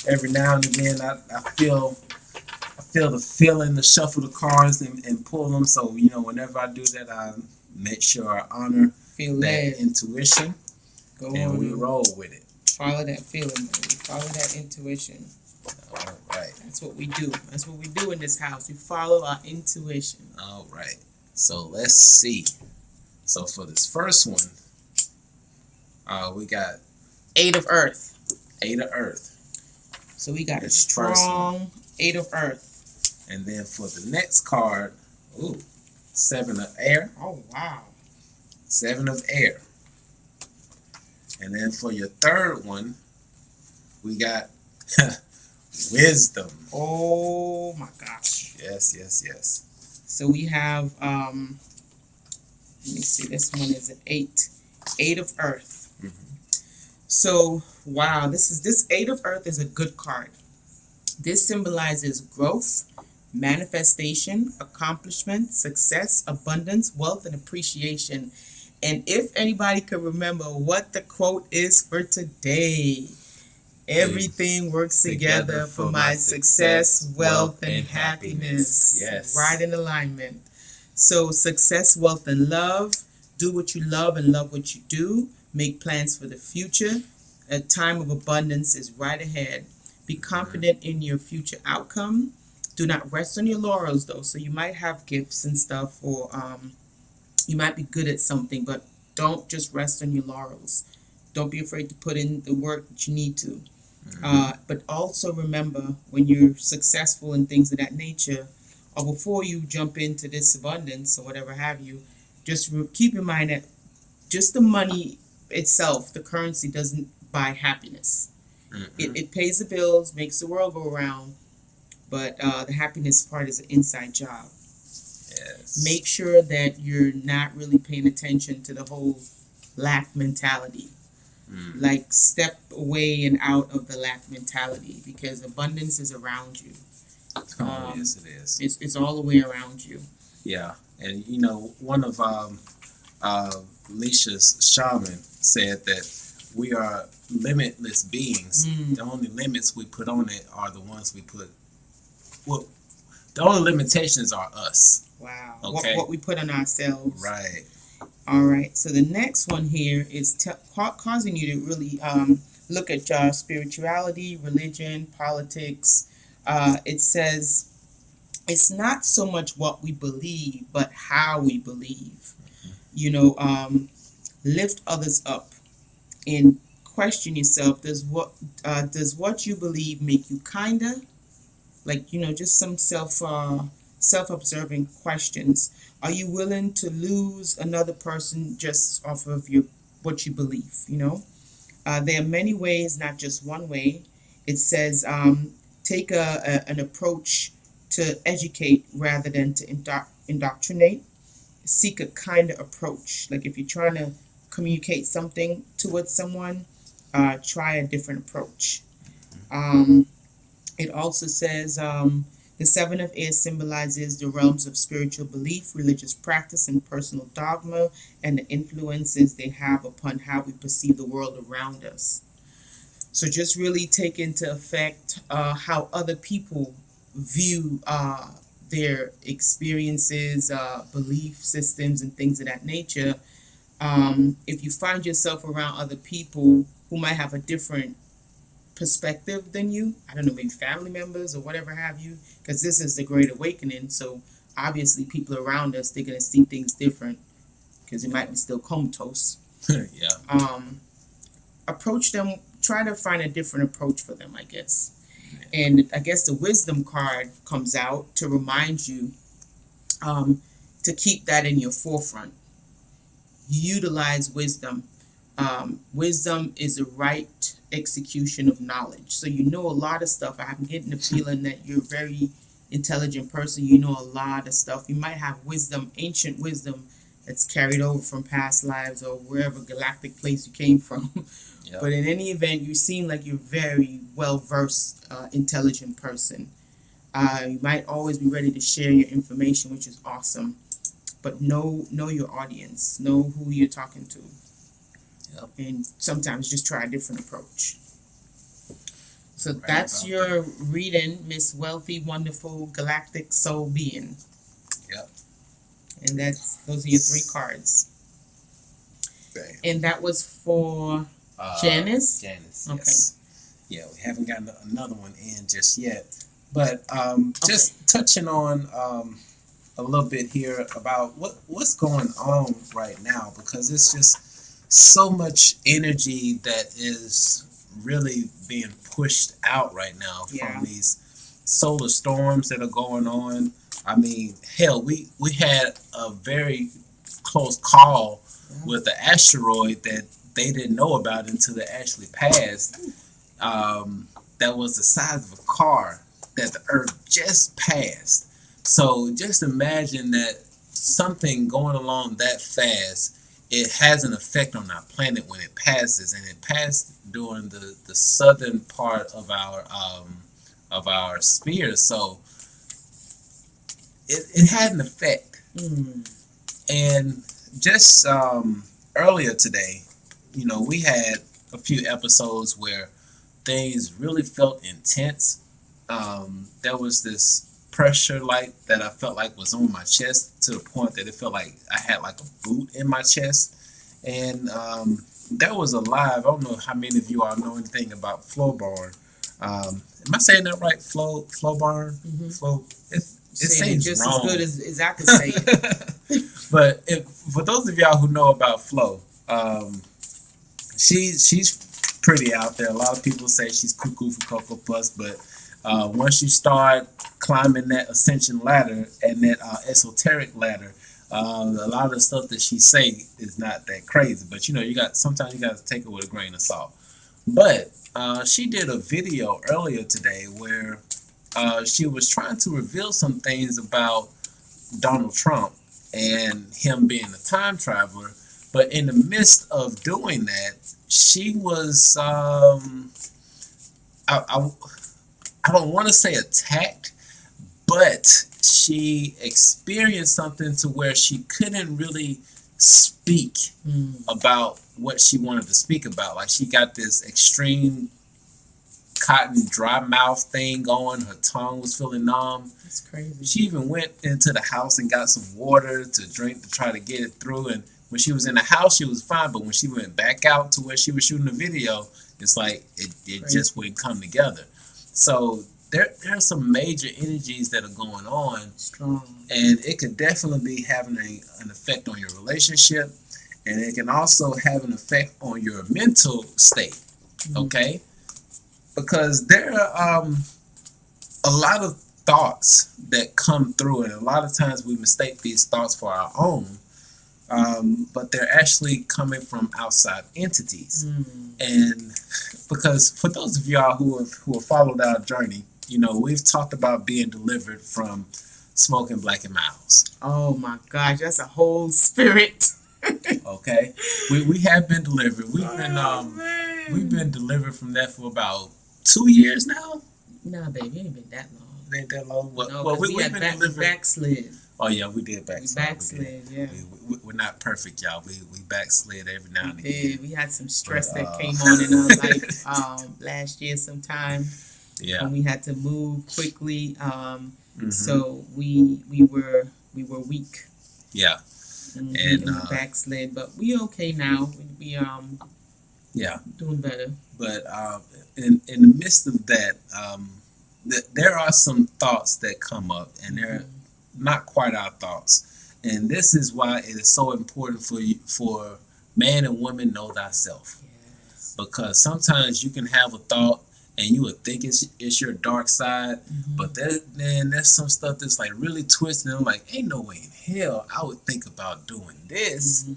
Every now and again, I feel feel the feeling to shuffle the cards and pull them. So, you know, whenever I do that, I make sure I honor Feel that led. intuition Go and on we and roll with it. follow that feeling, baby. Follow that intuition. All right. That's what we do. That's what we do in this house. We follow our intuition. All right. So let's see. So for this first one, we got 8 of Earth. 8 of Earth. So we got a This first strong 8 of Earth. And then for the next card, 7 of Air. Oh, wow. 7 of Air. And then for your third one, we got Wisdom. Oh, my gosh. Yes, yes, yes. So we have, let me see, this one is an 8. 8 of Earth. So, wow, this 8 of Earth is a good card. This symbolizes growth, manifestation, accomplishment, success, abundance, wealth, and appreciation. And if anybody could remember what the quote is for today, everything works together for my success, wealth, and happiness. Yes. Right in alignment. So success, wealth, and love. Do what you love and love what you do. Make plans for the future. A time of abundance is right ahead. Be confident in your future outcome. Do not rest on your laurels, though. So you might have gifts and stuff, or you might be good at something, but don't just rest on your laurels. Don't be afraid to put in the work that you need to. But also remember, when you're successful in things of that nature, or before you jump into this abundance or whatever have you, just keep in mind that just the money itself, the currency, doesn't buy happiness. It pays the bills, makes the world go around, but the happiness part is an inside job. Yes. Make sure that you're not really paying attention to the whole lack mentality. Like, step away and out of the lack mentality, because abundance is around you. Yes, it is. It's all the way around you. Yeah, and you know, one of Alicia's shaman said that we are limitless beings. The only limits we put on it are the ones we put. Well, the only limitations are us. Wow. Okay. What we put on ourselves. Right. All right. So the next one here is causing you to really look at your spirituality, religion, politics. It says it's not so much what we believe, but how we believe. You know, lift others up and question yourself. Does what you believe make you kinder? Like, you know, just some self-observing questions. Are you willing to lose another person just off of what you believe? You know, there are many ways, not just one way. It says take an approach to educate rather than to indoctrinate. Seek a kinder approach. Like, if you're trying to communicate something towards someone, try a different approach. It also says the 7 of Air symbolizes the realms of spiritual belief, religious practice, and personal dogma, and the influences they have upon how we perceive the world around us. So just really take into effect how other people view their experiences, belief systems, and things of that nature. If you find yourself around other people who might have a different perspective than you, I don't know, maybe family members or whatever have you, because this is the Great Awakening, so obviously people around us, they're going to see things different because they might be still comatose. Yeah. Approach them, try to find a different approach for them, I guess. And I guess the wisdom card comes out to remind you to keep that in your forefront. Utilize wisdom. Wisdom is the right execution of knowledge. So you know a lot of stuff. I'm getting the feeling that you're a very intelligent person. You know a lot of stuff. You might have wisdom, ancient wisdom, that's carried over from past lives or wherever galactic place you came from. Yep. But in any event, you seem like you're a very well-versed, intelligent person. You might always be ready to share your information, which is awesome. But know your audience. Know who you're talking to. Yep. And sometimes just try a different approach. So Right that's about your reading, Miss Wealthy, Wonderful, Galactic Soul Being. Yep. And those are your 3 cards. Bam. And that was for Janice? Janice, Okay. yes. Yeah, we haven't gotten another one in just yet. But just touching on a little bit here about what's going on right now, because it's just so much energy that is really being pushed out right now from these solar storms that are going on. I mean, hell, we had a very close call with the asteroid that they didn't know about until it actually passed. That was the size of a car that the Earth just passed. So just imagine that something going along that fast, it has an effect on our planet when it passes, and it passed during the southern part of our sphere. So it had an effect. And just earlier today, we had a few episodes where things really felt intense. There was this pressure light that I felt like was on my chest, to the point that it felt like I had like a boot in my chest. And that was alive. I don't know how many of you all know anything about flow barn. Am I saying that right? Flow barn? Flow. It seems just wrong. as good as I could say it. But for those of y'all who know about Flo, she's pretty out there. A lot of people say she's cuckoo for Cocoa Puffs, but once you start climbing that ascension ladder and that esoteric ladder, a lot of the stuff that she say is not that crazy. But sometimes you got to take it with a grain of salt. But she did a video earlier today where she was trying to reveal some things about Donald Trump and him being a time traveler. But in the midst of doing that, she was I don't want to say attacked, but she experienced something to where she couldn't really speak about what she wanted to speak about. Like, she got this extreme cotton dry mouth thing going. Her tongue was feeling numb. That's crazy. She even went into the house and got some water to drink to try to get it through. And when she was in the house, she was fine. But when she went back out to where she was shooting the video, it's like it just wouldn't come together. So there are some major energies that are going on. Strong. And it could definitely be having an effect on your relationship. And it can also have an effect on your mental state. Okay? Because there are a lot of thoughts that come through, and a lot of times we mistake these thoughts for our own, but they're actually coming from outside entities. And because for those of y'all who have followed our journey, we've talked about being delivered from smoking Black and Miles. Oh my gosh, that's a whole spirit. Okay, we have been delivered. We've been delivered from that for about 2 years now. Nah, baby, it ain't been that long. It ain't that long. No, we've been backslid. Oh yeah, we did backslid. We backslid, yeah. We're not perfect, y'all. We backslid every now and We again. did. We had some stress that came on in our life last year sometime. Yeah. And we had to move quickly. So we were weak. Yeah. And And we backslid, but we okay now. We yeah, doing better. but in the midst of that, there are some thoughts that come up, and they're not quite our thoughts. And this is why it is so important for man and woman know thyself. Yes. Because sometimes you can have a thought and you would think it's your dark side, but there's some stuff that's like really twisted. And I'm like, ain't no way in hell I would think about doing this.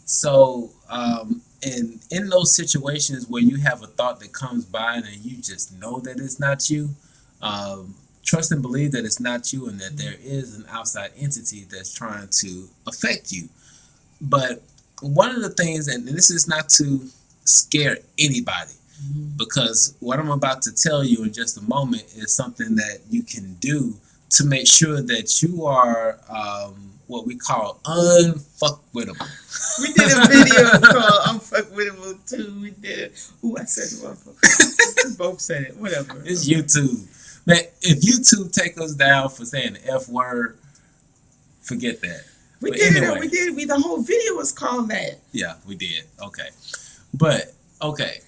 So, and in those situations where you have a thought that comes by and you just know that it's not you, trust and believe that it's not you, and that there is an outside entity that's trying to affect you. But one of the things, and this is not to scare anybody, because what I'm about to tell you in just a moment is something that you can do to make sure that you are what we call unfuckwittable. We did a video called Unfuckwittable too. We did it. Ooh, I said it wrong. We both said it. Whatever. It's YouTube. Man, if YouTube take us down for saying the F word, forget that. We But did anyway. it. We did. The whole video was called that. Yeah, we did. Okay. But, okay.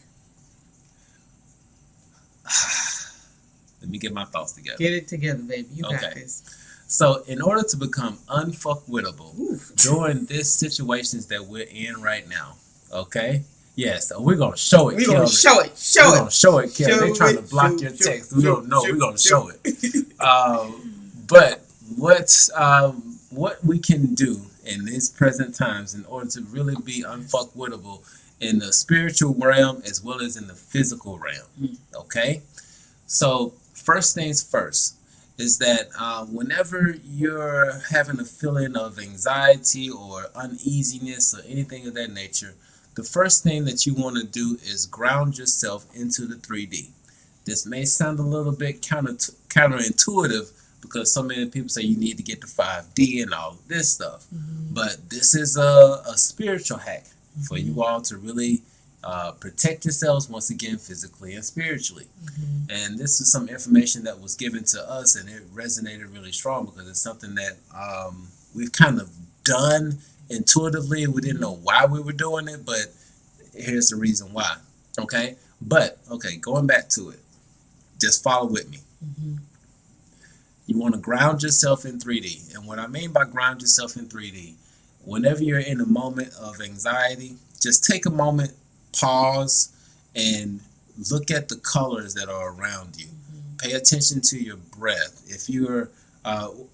Let me get my thoughts together. Get it together, baby. You got Okay. this. So, in order to become unfuckwittable Oof. during these situations that we're in right now, okay? Yes, so we're going to show it, We're Kelvin. going to show it. Show We're it. going to show it, Kelvin. Show They're trying to it, block show, your show, text. We show, don't know. show, We're going to show. show it. But what we can do in these present times in order to really be unfuckwittable in the spiritual realm as well as in the physical realm, okay? So first things first is that whenever you're having a feeling of anxiety or uneasiness or anything of that nature, the first thing that you want to do is ground yourself into the 3D. This may sound a little bit counterintuitive because so many people say you need to get to 5D and all of this stuff. But this is a spiritual hack for you all to really protect yourselves once again physically and spiritually. And this is some information that was given to us and it resonated really strong because it's something that we've kind of done intuitively. We didn't know why we were doing it, but here's the reason why. Okay? But, okay, going back to it, just follow with me. You want to ground yourself in 3D. And what I mean by ground yourself in 3D, whenever you're in a moment of anxiety, just take a moment, pause, and look at the colors that are around you. Pay attention to your breath. If you're,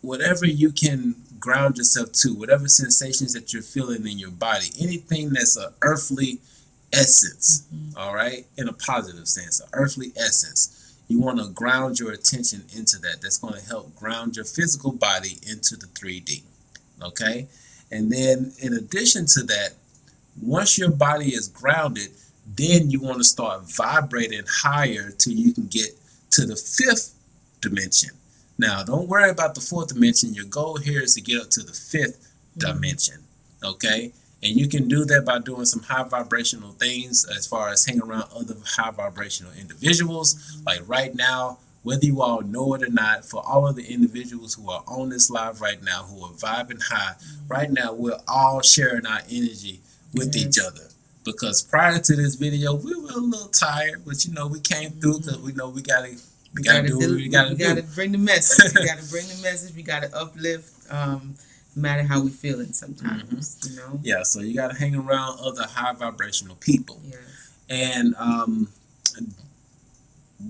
whatever you can ground yourself to, whatever sensations that you're feeling in your body, anything that's an earthly essence, all right, in a positive sense, an earthly essence. You want to ground your attention into that. That's going to help ground your physical body into the 3D, okay? And then in addition to that, once your body is grounded, then you want to start vibrating higher till you can get to the 5th dimension. Now, don't worry about the 4th dimension. Your goal here is to get up to the 5th dimension, okay? And you can do that by doing some high vibrational things as far as hanging around other high vibrational individuals. Like right now, whether you all know it or not, for all of the individuals who are on this live right now, who are vibing high, right now we're all sharing our energy with each other. Because prior to this video, we were a little tired, but you know, we came through because we know we gotta do what we gotta do. We gotta bring the message. We gotta bring the message. We gotta uplift. No matter how we feeling sometimes, you know. Yeah, so you gotta hang around other high vibrational people. And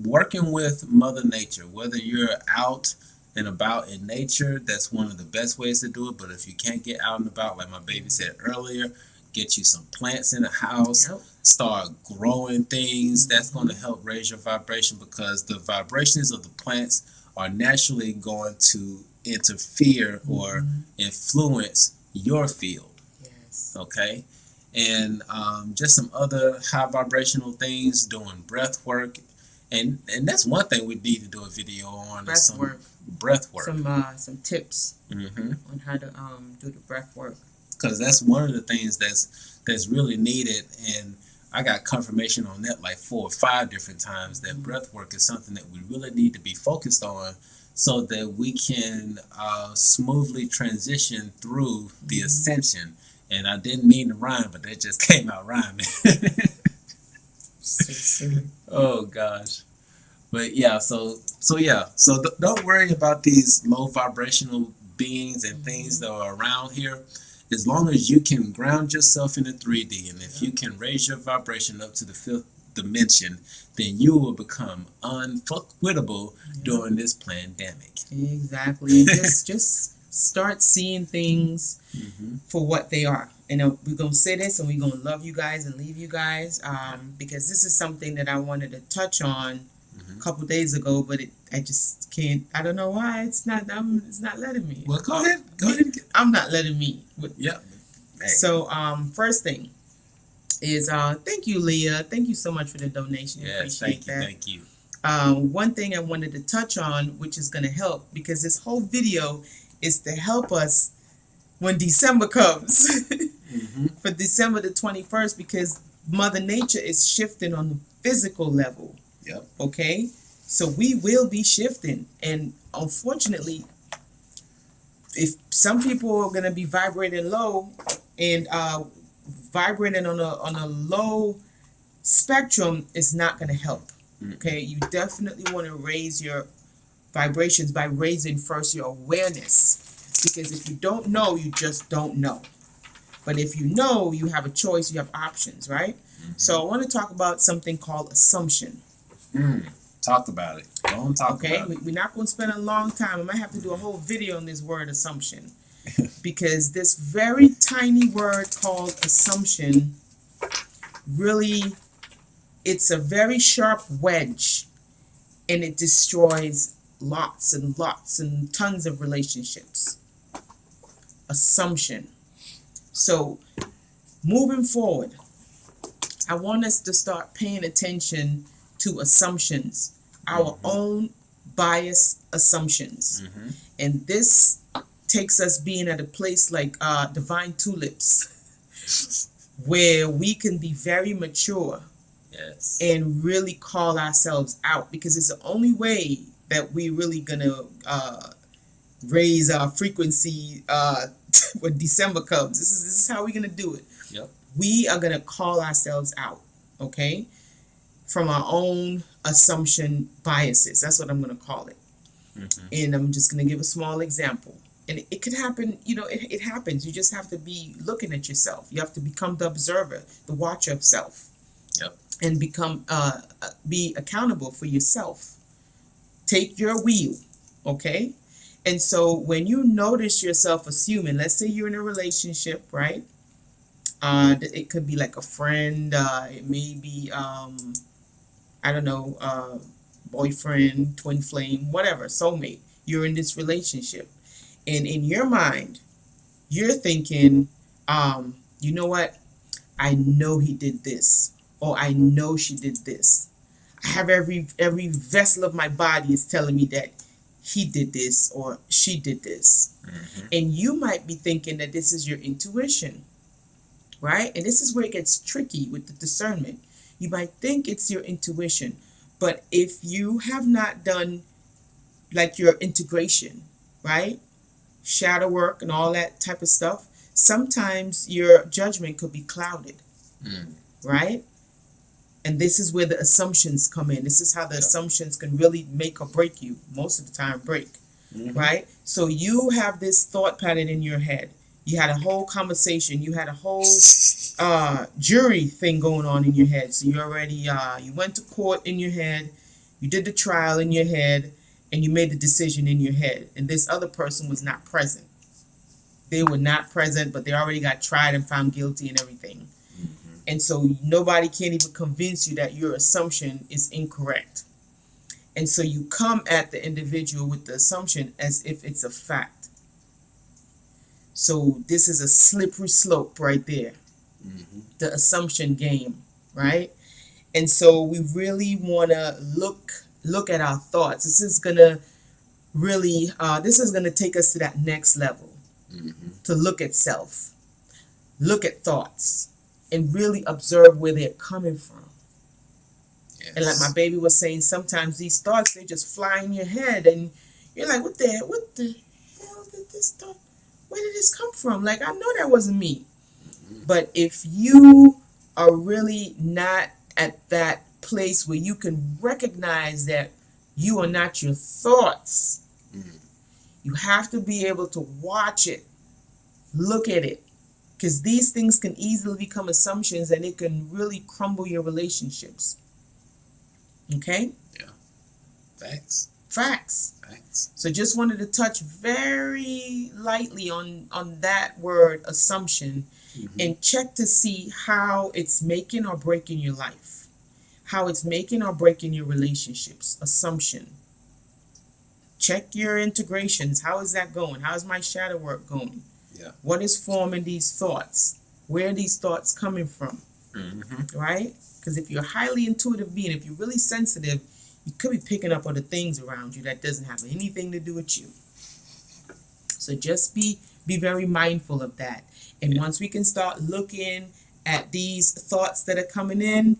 working with Mother Nature, whether you're out and about in nature, that's one of the best ways to do it. But if you can't get out and about, like my baby said earlier, get you some plants in the house, start growing things. That's going to help raise your vibration because the vibrations of the plants are naturally going to interfere or influence your field. Okay? And just some other high vibrational things, doing breath work. And that's one thing we need to do a video on. Breath work. Some tips on how to do the breath work. Because that's one of the things that's really needed, and I got confirmation on that like 4 or 5 different times that breath work is something that we really need to be focused on so that we can smoothly transition through the ascension. And I didn't mean to rhyme, but that just came out rhyming. Oh gosh. But yeah, so don't worry about these low vibrational beings and things that are around here. As long as you can ground yourself in the 3D, and if you can raise your vibration up to the 5th dimension, then you will become unfuckwittable during this pandemic. Exactly. And just start seeing things for what they are. And we're going to say this and we're going to love you guys and leave you guys because this is something that I wanted to touch on a couple days ago, but I just can't. I don't know why it's not letting me. Well, go ahead. I'm not letting me. Yeah. Hey. So first thing is thank you, Leah. Thank you so much for the donation. Yes, Appreciate that. Thank you. One thing I wanted to touch on, which is going to help, because this whole video is to help us when December comes. Mm-hmm. For December the 21st, because Mother Nature is shifting on the physical level. Yep. Okay? So we will be shifting. And unfortunately, if some people are gonna be vibrating low and vibrating on a low spectrum, is not gonna help. Okay, you definitely want to raise your vibrations by raising first your awareness, because if you don't know, you just don't know. But if you know, you have a choice, you have options, right? So I want to talk about something called assumption. Talk about it. Don't talk Okay, about it. we're not going to spend a long time. I might have to do a whole video on this word assumption, because this very tiny word called assumption, really, it's a very sharp wedge, and it destroys lots and lots and tons of relationships. Assumption. So moving forward, I want us to start paying attention to assumptions, our own bias assumptions. And this takes us being at a place like Divine Tulips, where we can be very mature. Yes. And really call ourselves out, because it's the only way that we're really gonna raise our frequency when December comes. This is how we're gonna do it. Yep. We are gonna call ourselves out, okay, from our own assumption biases. That's what I'm gonna call it. And I'm just gonna give a small example. And it could happen, it happens. You just have to be looking at yourself. You have to become the observer, the watcher of self. Yep. And be accountable for yourself. Take your wheel, okay? And so when you notice yourself assuming, let's say you're in a relationship, right? It could be like a friend, it may be, I don't know, boyfriend, twin flame, whatever, soulmate. You're in this relationship. And in your mind, you're thinking, you know what? I know he did this. Or I know she did this. I have every vessel of my body is telling me that he did this or she did this. And you might be thinking that this is your intuition, right? And this is where it gets tricky with the discernment. You might think it's your intuition, but if you have not done like your integration, right? Shadow work and all that type of stuff, sometimes your judgment could be clouded, right? And this is where the assumptions come in. This is how the assumptions can really make or break you. Most of the time, break. Right? So you have this thought pattern in your head. You had a whole conversation. You had a whole jury thing going on in your head. So you already, you went to court in your head. You did the trial in your head. And you made the decision in your head. And this other person was not present. They were not present, but they already got tried and found guilty and everything. And so nobody can even convince you that your assumption is incorrect. And so you come at the individual with the assumption as if it's a fact. So this is a slippery slope right there. The assumption game, right? And so we really want to look at our thoughts. This is going to really, this is going to take us to that next level. To look at self. Look at thoughts. And really observe where they're coming from. Yes. And like my baby was saying, sometimes these thoughts, they just fly in your head. And you're like, what the hell did this thought, where did this come from? Like, I know that wasn't me. But if you are really not at that place where you can recognize that you are not your thoughts, you have to be able to watch it, look at it. Because these things can easily become assumptions, and it can really crumble your relationships. Okay? Yeah. Facts. So just wanted to touch very lightly on that word assumption, and check to see how it's making or breaking your life. How it's making or breaking your relationships. Assumption. Check your integrations. How is that going? How is my shadow work going? Yeah. What is forming these thoughts? Where are these thoughts coming from? Right? Because if you're a highly intuitive being, if you're really sensitive, you could be picking up on the things around you that doesn't have anything to do with you. So just be be very mindful of that. And once we can start looking at these thoughts that are coming in,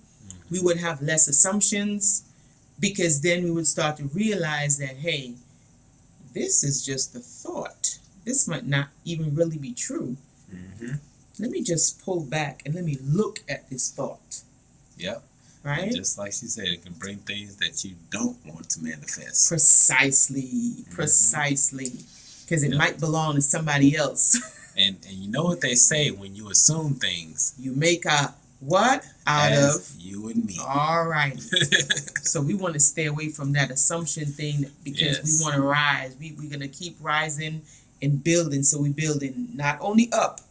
we would have less assumptions, because then we would start to realize that, hey, this is just a thought. This might not even really be true. Let me just pull back and let me look at this thought. Yep. Right? Just like she said, it can bring things that you don't want to manifest. Precisely. Because it might belong to somebody else. And you know what they say, when you assume things, you make a what out as of you and me. All right. So we want to stay away from that assumption thing, because we want to rise. We're going to keep rising and building. So we're building not only up,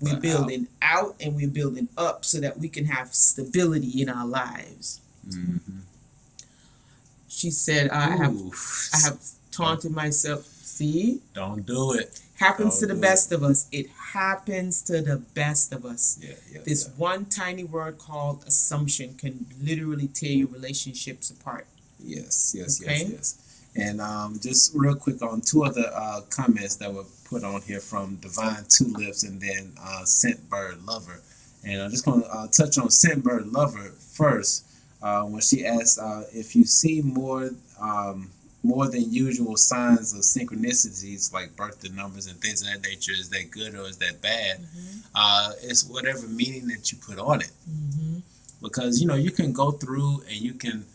we're building out, and we're building up, so that we can have stability in our lives. She said, I have taunted myself. See? Don't do it. Happens to the best of us. It happens to the best of us. This one tiny word called assumption can literally tear your relationships apart. Yes. And just real quick on two other comments that were put on here from Divine Tulips and then Scentbird Lover. And I'm just going to touch on Scentbird Lover first. When she asked if you see more than usual signs of synchronicities like birthday numbers and things of that nature, is that good or is that bad? It's whatever meaning that you put on it. Because, you can go through and you can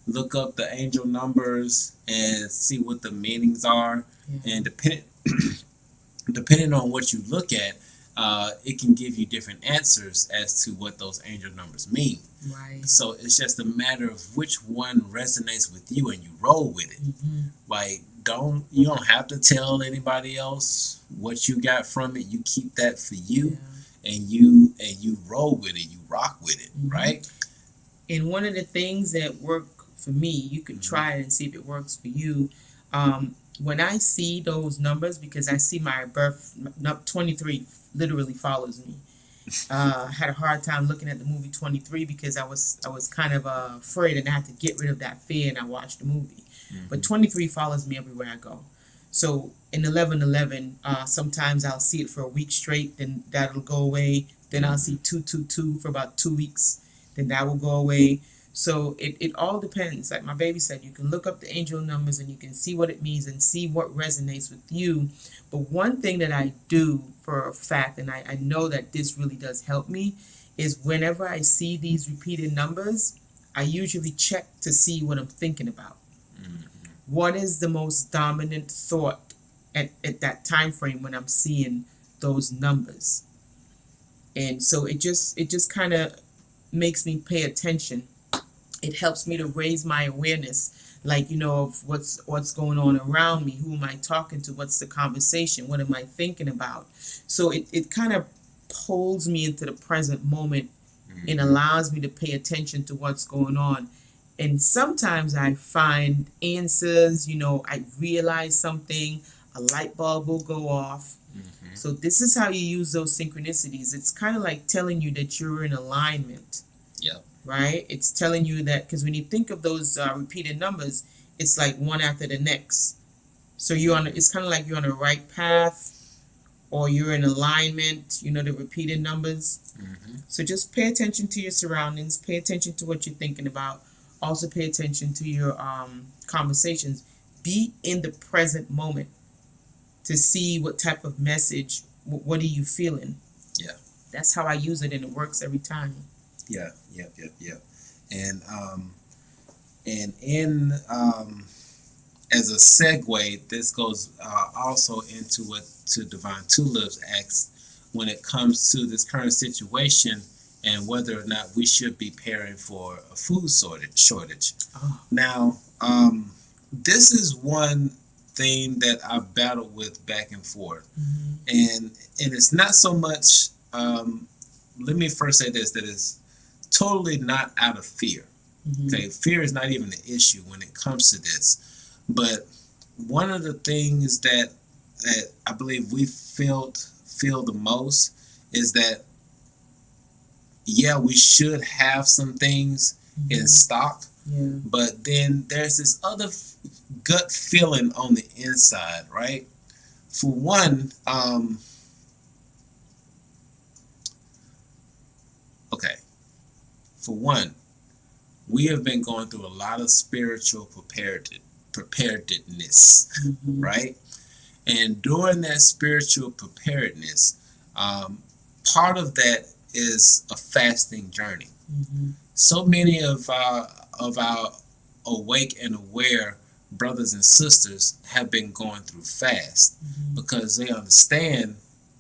look up the angel numbers and see what the meanings are. And depending on what you look at, it can give you different answers as to what those angel numbers mean. Right. So it's just a matter of which one resonates with you and you roll with it. Like, you don't have to tell anybody else what you got from it. You keep that for you, and you roll with it. You rock with it, right? And one of the things that work for me, you can try it and see if it works for you. When I see those numbers, because I see my birth, 23 literally follows me. I had a hard time looking at the movie 23 because I was kind of afraid, and I had to get rid of that fear, and I watched the movie. But 23 follows me everywhere I go. So in 11:11, sometimes I'll see it for a week straight, then that'll go away. Then I'll see 222 for about 2 weeks, then that will go away. So it all depends. Like my baby said, you can look up the angel numbers and you can see what it means and see what resonates with you. But one thing that I do for a fact, and I know that this really does help me, is whenever I see these repeated numbers, I usually check to see what I'm thinking about. What is the most dominant thought at that time frame when I'm seeing those numbers? And so it just kind of makes me pay attention. It helps me to raise my awareness, like, of what's going on around me. Who am I talking to? What's the conversation? What am I thinking about? So it kind of pulls me into the present moment and allows me to pay attention to what's going on. And sometimes I find answers, I realize something, a light bulb will go off. So this is how you use those synchronicities. It's kind of like telling you that you're in alignment. Right? It's telling you that, because when you think of those repeated numbers, it's like one after the next. So it's kind of like you're on the right path, or you're in alignment, the repeated numbers. So just pay attention to your surroundings, pay attention to what you're thinking about, also pay attention to your conversations. Be in the present moment to see what type of message, what are you feeling? That's how I use it, and it works every time. And in as a segue, this goes also into what to Divine Tulips asks when it comes to this current situation and whether or not we should be preparing for a food shortage. Now, this is one thing that I've battled with back and forth, and it's not so much. Let me first say this: that is totally not out of fear. Okay, fear is not even an issue when it comes to this. But one of the things that I believe we feel the most is that, we should have some things in stock, but then there's this other gut feeling on the inside, right? For one, okay. For one, we have been going through a lot of spiritual preparedness, right? And during that spiritual preparedness, part of that is a fasting journey. So many of our awake and aware brothers and sisters have been going through fast because they understand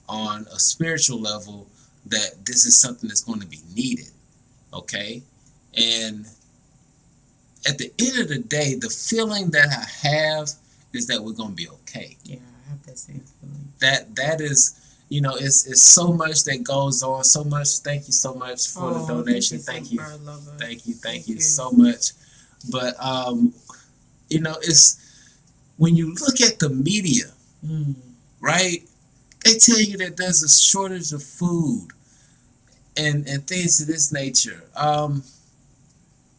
on a spiritual level that this is something that's going to be needed. Okay? And at the end of the day, the feeling that I have is that we're going to be okay. Yeah, I have that same feeling. That is, it's so much that goes on. So much. Thank you so much for the donation. Thank you so much. But it's when you look at the media, right? They tell you that there's a shortage of food and things of this nature.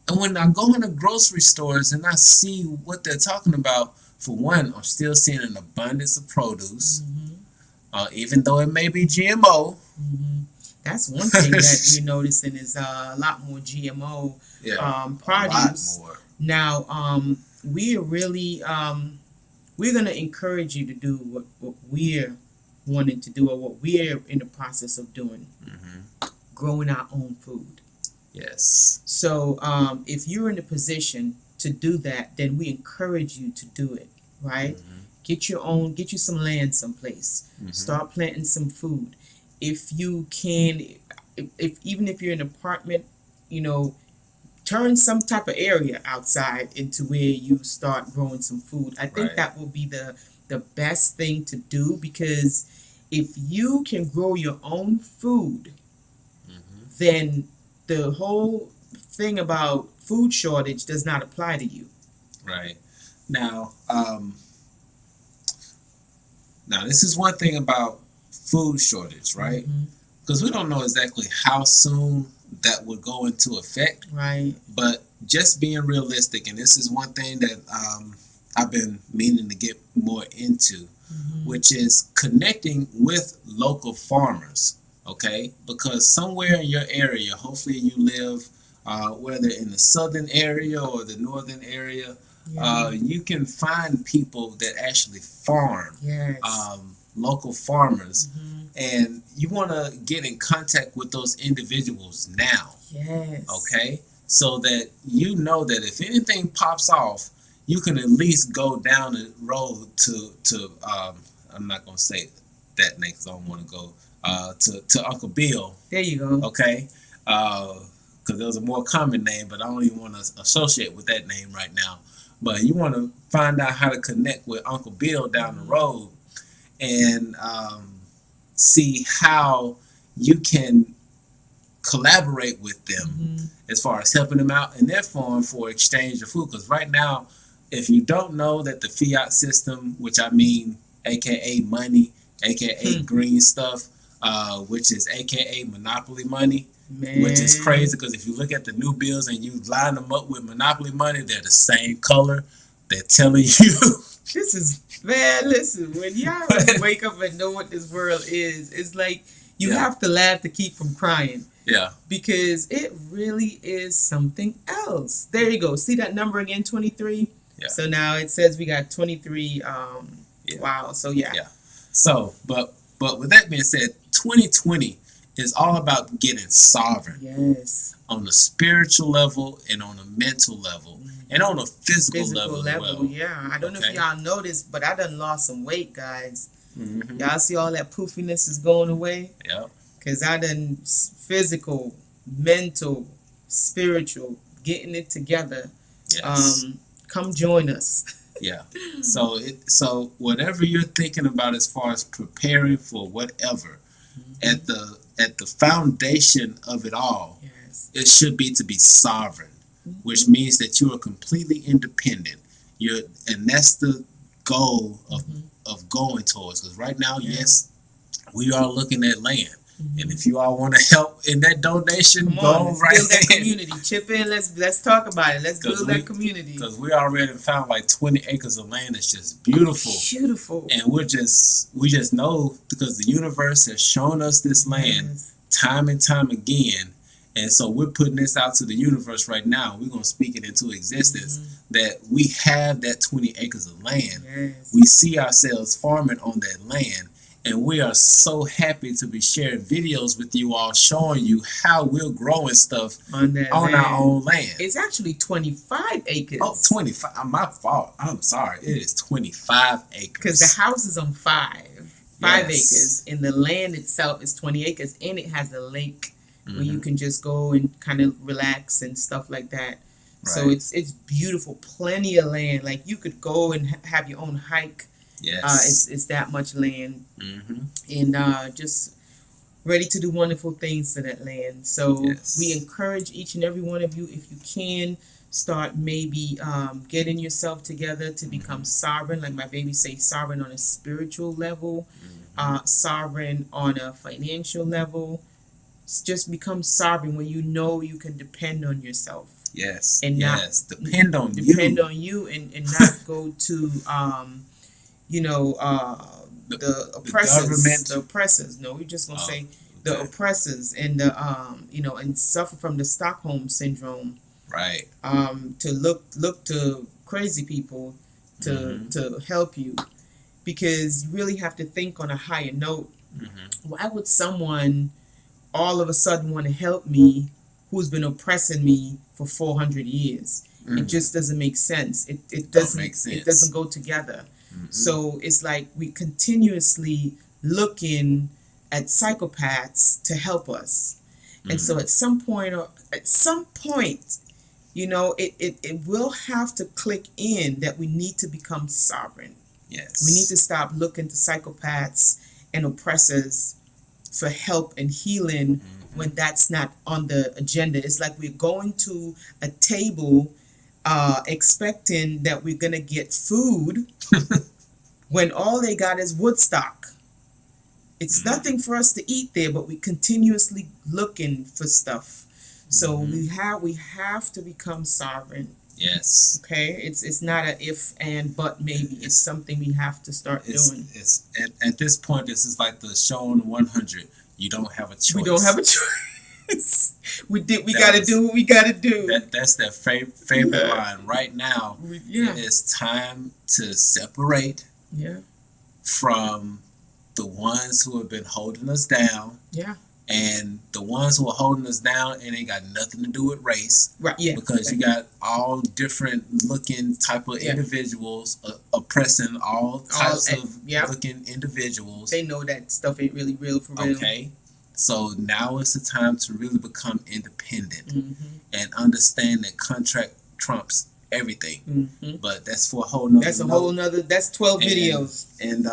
And when I go into grocery stores and I see what they're talking about, for one, I'm still seeing an abundance of produce, even though it may be GMO. That's one thing that we're noticing is a lot more GMO produce. A lot more. Now, we are really we're going to encourage you to do what we're wanting to do or what we're in the process of doing, growing our own food. Yes. So if you're in a position to do that, then we encourage you to do it, right? Get you some land someplace. Start planting some food. If you can, even if you're in an apartment, turn some type of area outside into where you start growing some food. I think that will be the best thing to do, because if you can grow your own food, then the whole thing about food shortage does not apply to you. Right. Now, this is one thing about food shortage, right? Because we don't know exactly how soon that would go into effect. Right. But just being realistic, and this is one thing that I've been meaning to get more into, which is connecting with local farmers. Okay, because somewhere in your area, hopefully you live, whether in the southern area or the northern area, you can find people that actually farm, local farmers, and you want to get in contact with those individuals now. Okay, so that you know that if anything pops off, you can at least go down the road to I'm not gonna say that name because I don't want to go. To Uncle Bill. There you go. Okay. Because there was a more common name, but I don't even want to associate with that name right now. But you want to find out how to connect with Uncle Bill down the road and see how you can collaborate with them as far as helping them out in their farm for exchange of food. Because right now, if you don't know that the fiat system, which I mean, aka money, aka green stuff, which is aka monopoly money, which is crazy because if you look at the new bills and you line them up with monopoly money, they're the same color. They're telling you. Listen, when y'all wake up and know what this world is, it's like you have to laugh to keep from crying. Yeah. Because it really is something else. There you go. See that number again, 23? Yeah. So now it says we got 23. Wow. So yeah. So, but with that being said, 2020 is all about getting sovereign. Yes. On the spiritual level and on a mental level and on a physical level as well. Yeah. I don't know if y'all noticed, but I done lost some weight, guys. Y'all see all that poofiness is going away? Yeah. Because I done physical, mental, spiritual, getting it together. Yes. Come join us. Yeah. So whatever you're thinking about as far as preparing for whatever, at the foundation of it all, it should be to be sovereign, which means that you are completely independent. And that's the goal of going towards. Because right now, yes, we are looking at land. And if you all want to help in that donation, Come go on, let's right build that ahead. community. Chip in. Let's talk about it. Let's build that community. Because we already found like 20 acres of land that's just beautiful. Beautiful. And we just know because the universe has shown us this land time and time again. And so we're putting this out to the universe right now. We're going to speak it into existence that we have that 20 acres of land. Yes. We see ourselves farming on that land. And we are so happy to be sharing videos with you all showing you how we're growing stuff on our own land. It's actually 25 acres. Oh, 25. My fault. I'm sorry. It is 25 acres. Because the house is on 5 acres. And the land itself is 20 acres. And it has a lake where you can just go and kind of relax and stuff like that. Right. So it's beautiful. Plenty of land. Like you could go and have your own hike. Yes. It's that much land. And just ready to do wonderful things to that land. So we encourage each and every one of you, if you can, start maybe getting yourself together to become sovereign. Like my baby say, sovereign on a spiritual level, sovereign on a financial level. Just become sovereign when you know you can depend on yourself. Yes. And depend on you and not go to the oppressors, government. The oppressors. No, we're just gonna say the oppressors and the and suffer from the Stockholm syndrome. Right. To look to crazy people to help you, because you really have to think on a higher note. Why would someone all of a sudden want to help me who's been oppressing me for 400 years? It just doesn't make sense. It doesn't make sense. It doesn't go together. So it's like we continuously looking at psychopaths to help us. And so at some point, it will have to click in that we need to become sovereign. Yes. We need to stop looking to psychopaths and oppressors for help and healing when that's not on the agenda. It's like we're going to a table expecting that we're going to get food when all they got is Woodstock. It's nothing for us to eat there, but we continuously looking for stuff. So we have to become sovereign. Yes. Okay. It's not a if and but maybe. It's something we have to start doing. It's at this point. This is like the show on 100. You don't have a choice. We don't have a choice. We got to do what we got to do. That's their favorite line right now. It is time to separate. From the ones who have been holding us down. And the ones who are holding us down, and ain't got nothing to do with race. Right. Yeah. Because you got all different looking type of individuals oppressing all types of looking individuals. They know that stuff ain't really real for real. Okay. So now is the time to really become independent and understand that contract trumps everything. But that's for a whole nother. That's a whole nother. That's 12 videos. And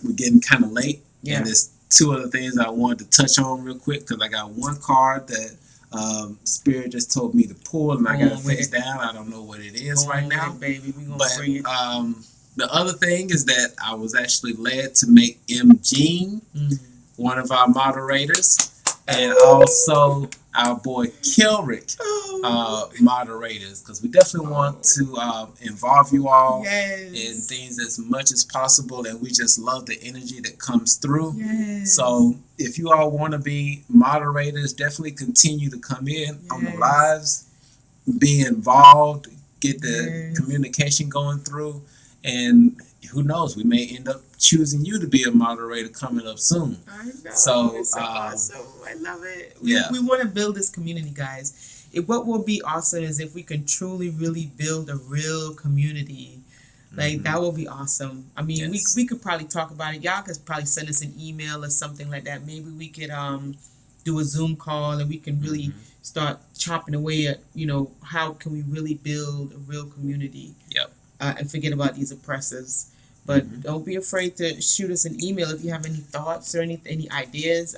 we're getting kind of late. Yeah. And there's 2 other things I wanted to touch on real quick, because I got one card that Spirit just told me to pull, and I got it face down. I don't know what it is right now, baby. We gonna bring it. The other thing is that I was actually led to make M. Jean one of our moderators, and also our boy Kilrick moderators, because we definitely want to involve you all in things as much as possible, and we just love the energy that comes through. So if you all want to be moderators, definitely continue to come in on the lives, be involved, get the communication going through, and who knows, we may end up choosing you to be a moderator coming up soon. I know. So it's so awesome. I love it. Yeah. We want to build this community, guys. What will be awesome is if we can truly, really build a real community. Like, that will be awesome. I mean, we could probably talk about it. Y'all could probably send us an email or something like that. Maybe we could do a Zoom call, and we can really start chopping away at, how can we really build a real community. And forget about these oppressors. But don't be afraid to shoot us an email if you have any thoughts or any ideas.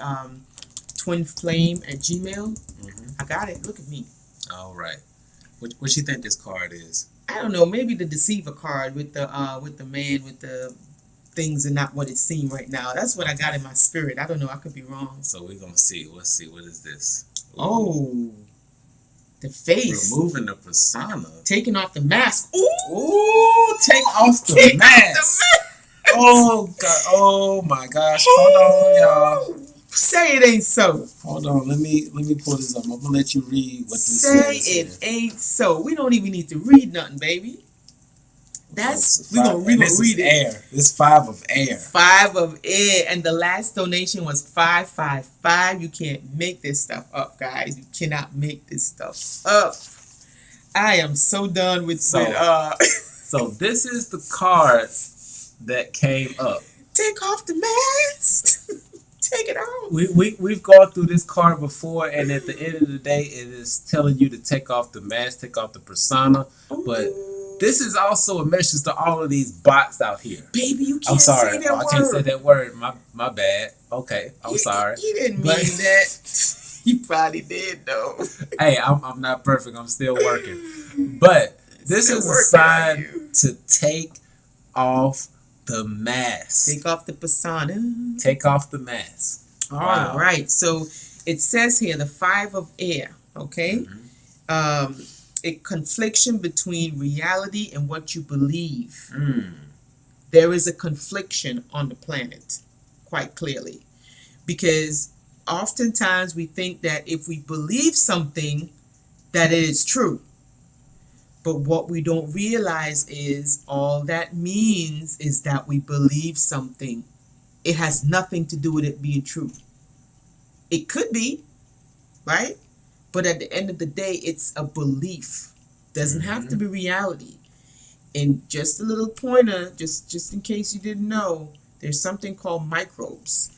twinflame@gmail. I got it. Look at me. All right. What you think this card is? I don't know. Maybe the deceiver card with the man with the things are not what it seems right now. That's what I got in my spirit. I don't know. I could be wrong. So we're gonna see. Let's see. What is this? Oh, the face. Removing the persona. Taking off the mask. Ooh, Ooh, take off the take off mask. the mask. Oh God! Oh my gosh! Hold on, y'all. Say it ain't so. Hold on. Let me pull this up. I'm gonna let you read what this Say says. it ain't so. We don't even need to read nothing, baby. That's we gonna read it. Air. This 5 of air. 5 of air, and the last donation was 555. You can't make this stuff up, guys. You cannot make this stuff up. I am so done with So this is the card that came up. Take off the mask. Take it off. We've gone through this card before, and at the end of the day, it is telling you to take off the mask, take off the persona. But this is also a message to all of these bots out here. Baby, you can't I'm sorry. say that word. I can't say that word. My bad. Okay, I'm sorry. He didn't mean that. He probably did though. Hey, I'm not perfect. I'm still working. But this is a sign to take off the mask. Take off the persona. Take off the mask. All right. So it says here the 5 of air. Okay. Mm-hmm. A confliction between reality and what you believe. Mm. There is a confliction on the planet, quite clearly, because oftentimes we think that if we believe something, that it is true. But what we don't realize is all that means is that we believe something. It has nothing to do with it being true. It could be, right? But at the end of the day, it's a belief. Doesn't have to be reality. And just a little pointer, just in case you didn't know, there's something called microbes.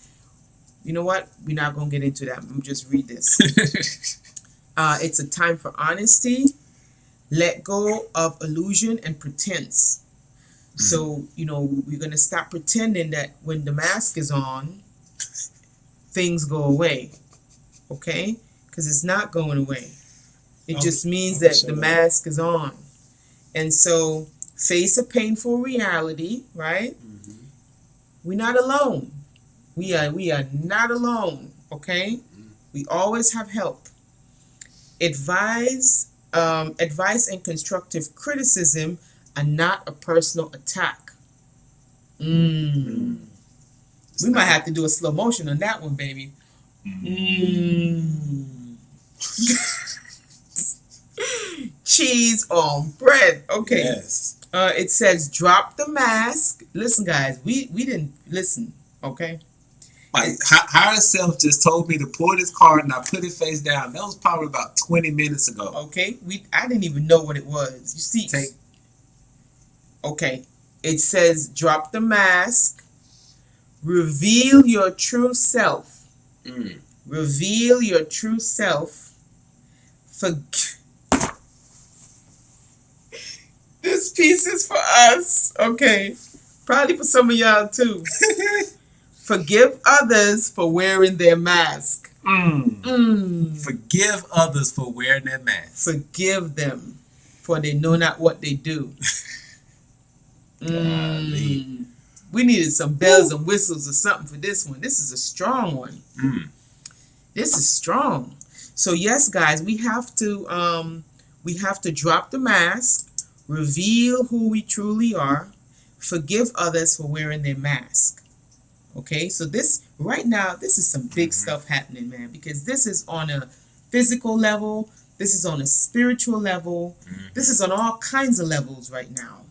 You know what? We're not going to get into that. Let me just read this. It's a time for honesty. Let go of illusion and pretense. So, we're going to stop pretending that when the mask is on, things go away. Okay? Because it's not going away. It just means that the mask is on. And so, face a painful reality, right? Mm-hmm. We're not alone. We are not alone, okay? Mm-hmm. We always have help. Advice and constructive criticism are not a personal attack. We might have to do a slow motion on that one, baby. Cheese on bread. Okay. Yes. It says drop the mask. Listen, guys, we didn't listen. Okay. Like higher self just told me to pull this card and I put it face down. That was probably about 20 minutes ago. Okay. I didn't even know what it was. You see. Okay. It says drop the mask. Reveal your true self. Reveal your true self. This piece is for us. Okay. Probably for some of y'all too. Forgive others for wearing their mask. Forgive others for wearing their mask. Forgive them, for they know not what they do. We needed some bells and whistles or something for this one. This is a strong one. This is strong. So yes, guys, we have to drop the mask, reveal who we truly are, forgive others for wearing their mask. Okay, so this right now, this is some big stuff happening, man, because this is on a physical level, this is on a spiritual level, this is on all kinds of levels right now.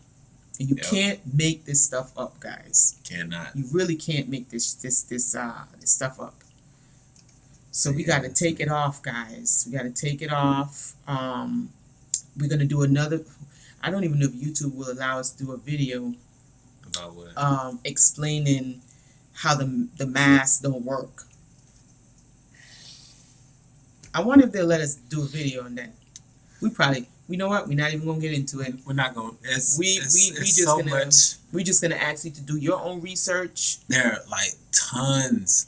And you can't make this stuff up, guys. Cannot. You really can't make this stuff up. So we got to take it off, guys. We got to take it off. We're going to do another. I don't even know if YouTube will allow us to do a video about what? Explaining how the masks don't work. I wonder if they'll let us do a video on that. You know what? We're not even gonna get into it. We're not gonna. We're just gonna ask you to do your own research. There are like tons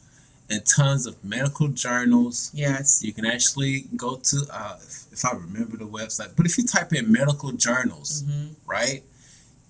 and tons of medical journals. Yes. You can actually go to if I remember the website, but if you type in medical journals, right,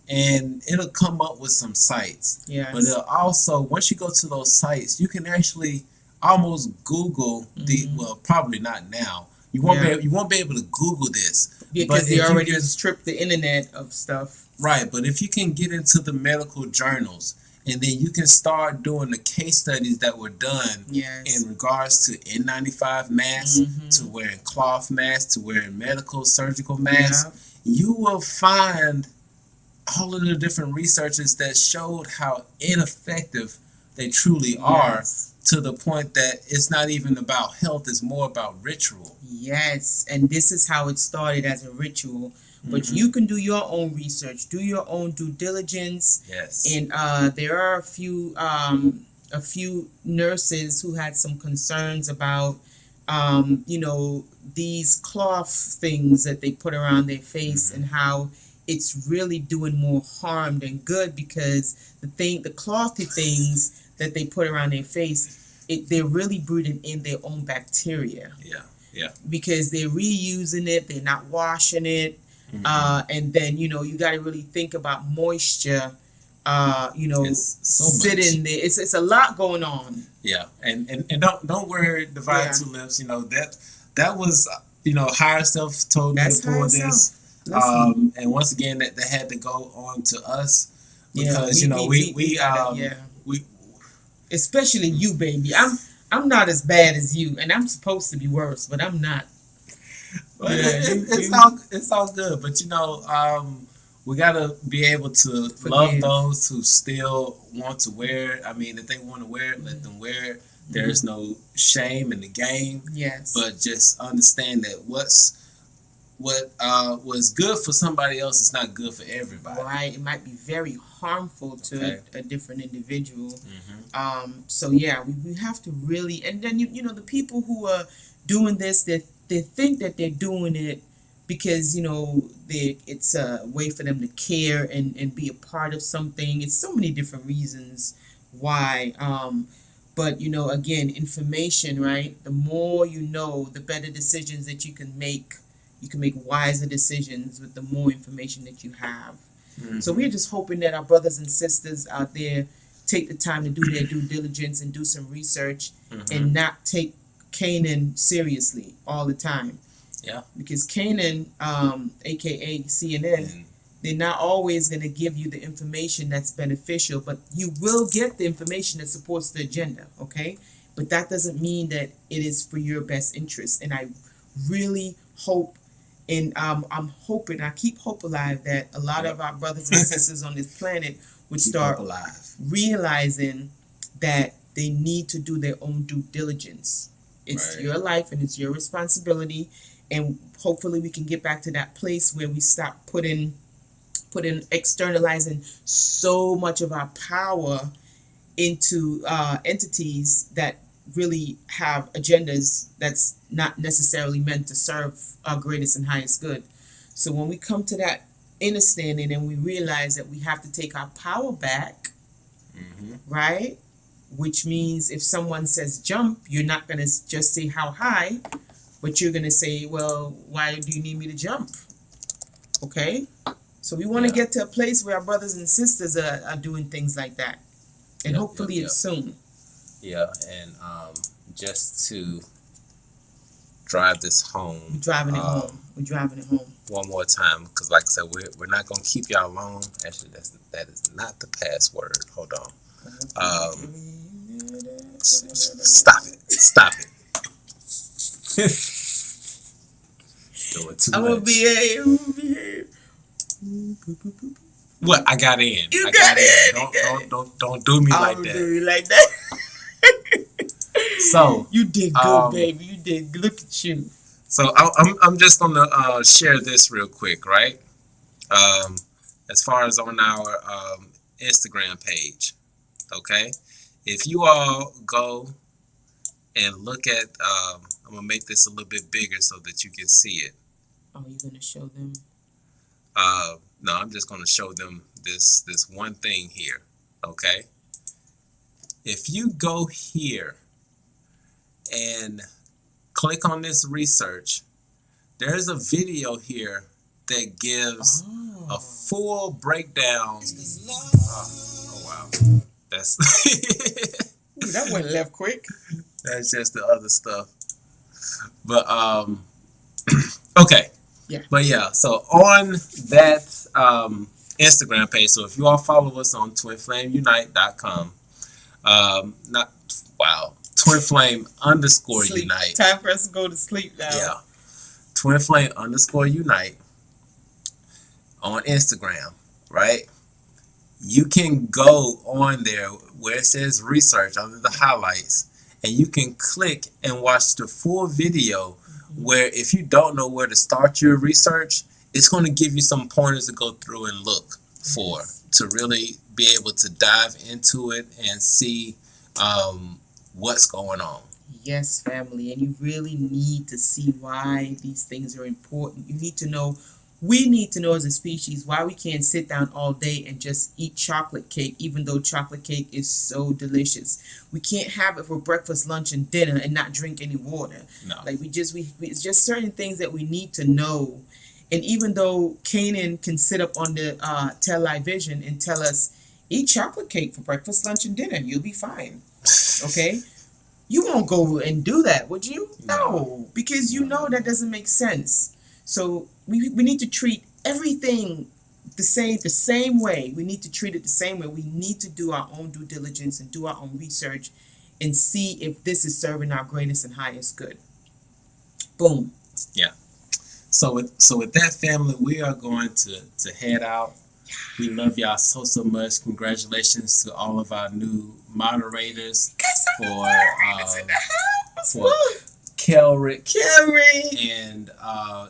and it'll come up with some sites. Yes. But it'll also, once you go to those sites, you can actually almost Google the, well, probably not now. You won't be able to Google this. Because they already stripped the internet of stuff. Right, but if you can get into the medical journals, and then you can start doing the case studies that were done in regards to N95 masks, to wearing cloth masks, to wearing medical surgical masks, you will find all of the different researchers that showed how ineffective they truly are, to the point that it's not even about health, it's more about ritual. Yes, and this is how it started, as a ritual. But you can do your own research, do your own due diligence. Yes. And there are a few nurses who had some concerns about you know, these cloth things that they put around their face, and how it's really doing more harm than good, because the clothy things that they put around their face, they're really breeding in their own bacteria. Yeah. Because they're reusing it, they're not washing it. And then, you know, you got to really think about moisture, you know, sitting there. It's a lot going on. Yeah, and don't worry, Divine Tulips. You know that was, you know, higher self told me to pull this. And once again, that had to go on to us, because we especially you, baby. I'm not as bad as you, and I'm supposed to be worse, but I'm not. But it's all good. But you know, we gotta be able to love those who still want to wear it. I mean, if they want to wear it, let them wear it. There's no shame in the game. Yes. But just understand that what was good for somebody else is not good for everybody. Right. It might be very harmful to a different individual. So yeah, we have to really, and then you know, the people who are doing this, they think that they're doing it because, you know, it's a way for them to care and be a part of something. It's so many different reasons why. But, you know, again, information, right? The more you know, the better decisions that you can make. You can make wiser decisions with the more information that you have. So we're just hoping that our brothers and sisters out there take the time to do their due diligence and do some research, and not take Canaan seriously all the time. Yeah. Because Canaan, aka CNN, they're not always going to give you the information that's beneficial, but you will get the information that supports the agenda, okay? But that doesn't mean that it is for your best interest. And I really hope, and I'm hoping, I keep hope alive, that a lot of our brothers and sisters on this planet would start realizing that they need to do their own due diligence. It's your life and it's your responsibility, and hopefully we can get back to that place where we stop putting externalizing so much of our power into entities that really have agendas that's not necessarily meant to serve our greatest and highest good. So when we come to that understanding and we realize that we have to take our power back, right? Which means if someone says jump, you're not going to just say how high, but you're going to say, well, why do you need me to jump? Okay? So we want to get to a place where our brothers and sisters are doing things like that. And hopefully it's soon. Yeah, and just to drive this home. We're driving it home. We're driving it home. One more time, because like I said, we're not going to keep y'all long. Actually, that is not the password. Hold on. Stop it. Doing too much. I'm gonna behave. What? I got in. You got in. Don't do me like that. Don't do me like that. So you did good, baby. You did. Look at you. So I'm just gonna share this real quick, right? As far as on our Instagram page, okay. If you all go and look at, I'm gonna make this a little bit bigger so that you can see it. Oh, you're gonna show them? No, I'm just gonna show them this one thing here, okay? If you go here and click on this research, there's a video here that gives a full breakdown. Oh wow, that's Ooh, that went left quick. that's just the other stuff. But okay. Yeah. But yeah, so on that Instagram page, so if you all follow us on twinflamesunite.com, not wow, twinflame_unite. Time for us to go to sleep now. Yeah. twinflame_unite on Instagram, right? You can go on there where it says research under the highlights, and you can click and watch the full video where if you don't know where to start your research, it's going to give you some pointers to go through and look for to really be able to dive into it and see what's going on. Yes, family, and you really need to see why these things are important. You need to know, we need to know as a species why we can't sit down all day and just eat chocolate cake, even though chocolate cake is so delicious. We can't have it for breakfast, lunch, and dinner and not drink any water. No. Like it's just certain things that we need to know. And even though Kanan can sit up on the television and tell us, eat chocolate cake for breakfast, lunch, and dinner, you'll be fine. Okay? You won't go and do that, would you? No, because you know that doesn't make sense. So we need to treat everything the same way. We need to treat it the same way. We need to do our own due diligence and do our own research and see if this is serving our greatest and highest good. Boom. Yeah. So with that, family, we are going to head out. We love y'all so much. Congratulations to all of our new moderators for Kelrick and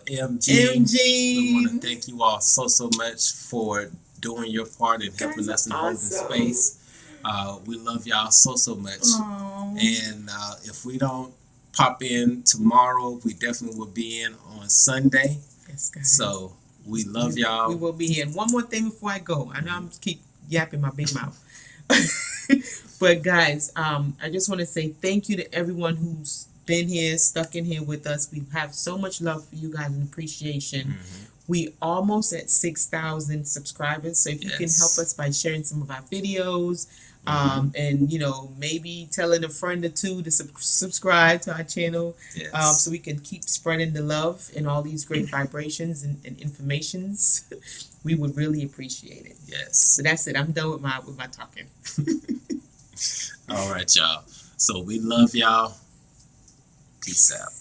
MG. We want to thank you all so much for doing your part in helping us in holding space. We love y'all so much. And if we don't pop in tomorrow, we definitely will be in on Sunday. Yes, guys. So we love y'all. We will be here. And one more thing before I go. I know I'm keep yapping my big mouth. But guys, I just want to say thank you to everyone who's been here, stuck in here with us. We have so much love for you guys and appreciation. We almost at 6,000 subscribers. So if you can help us by sharing some of our videos, and maybe telling a friend or two to subscribe to our channel, so we can keep spreading the love and all these great vibrations and informations. We would really appreciate it. Yes. So that's it. I'm done with my talking. All right, y'all. So we love y'all. Peace out.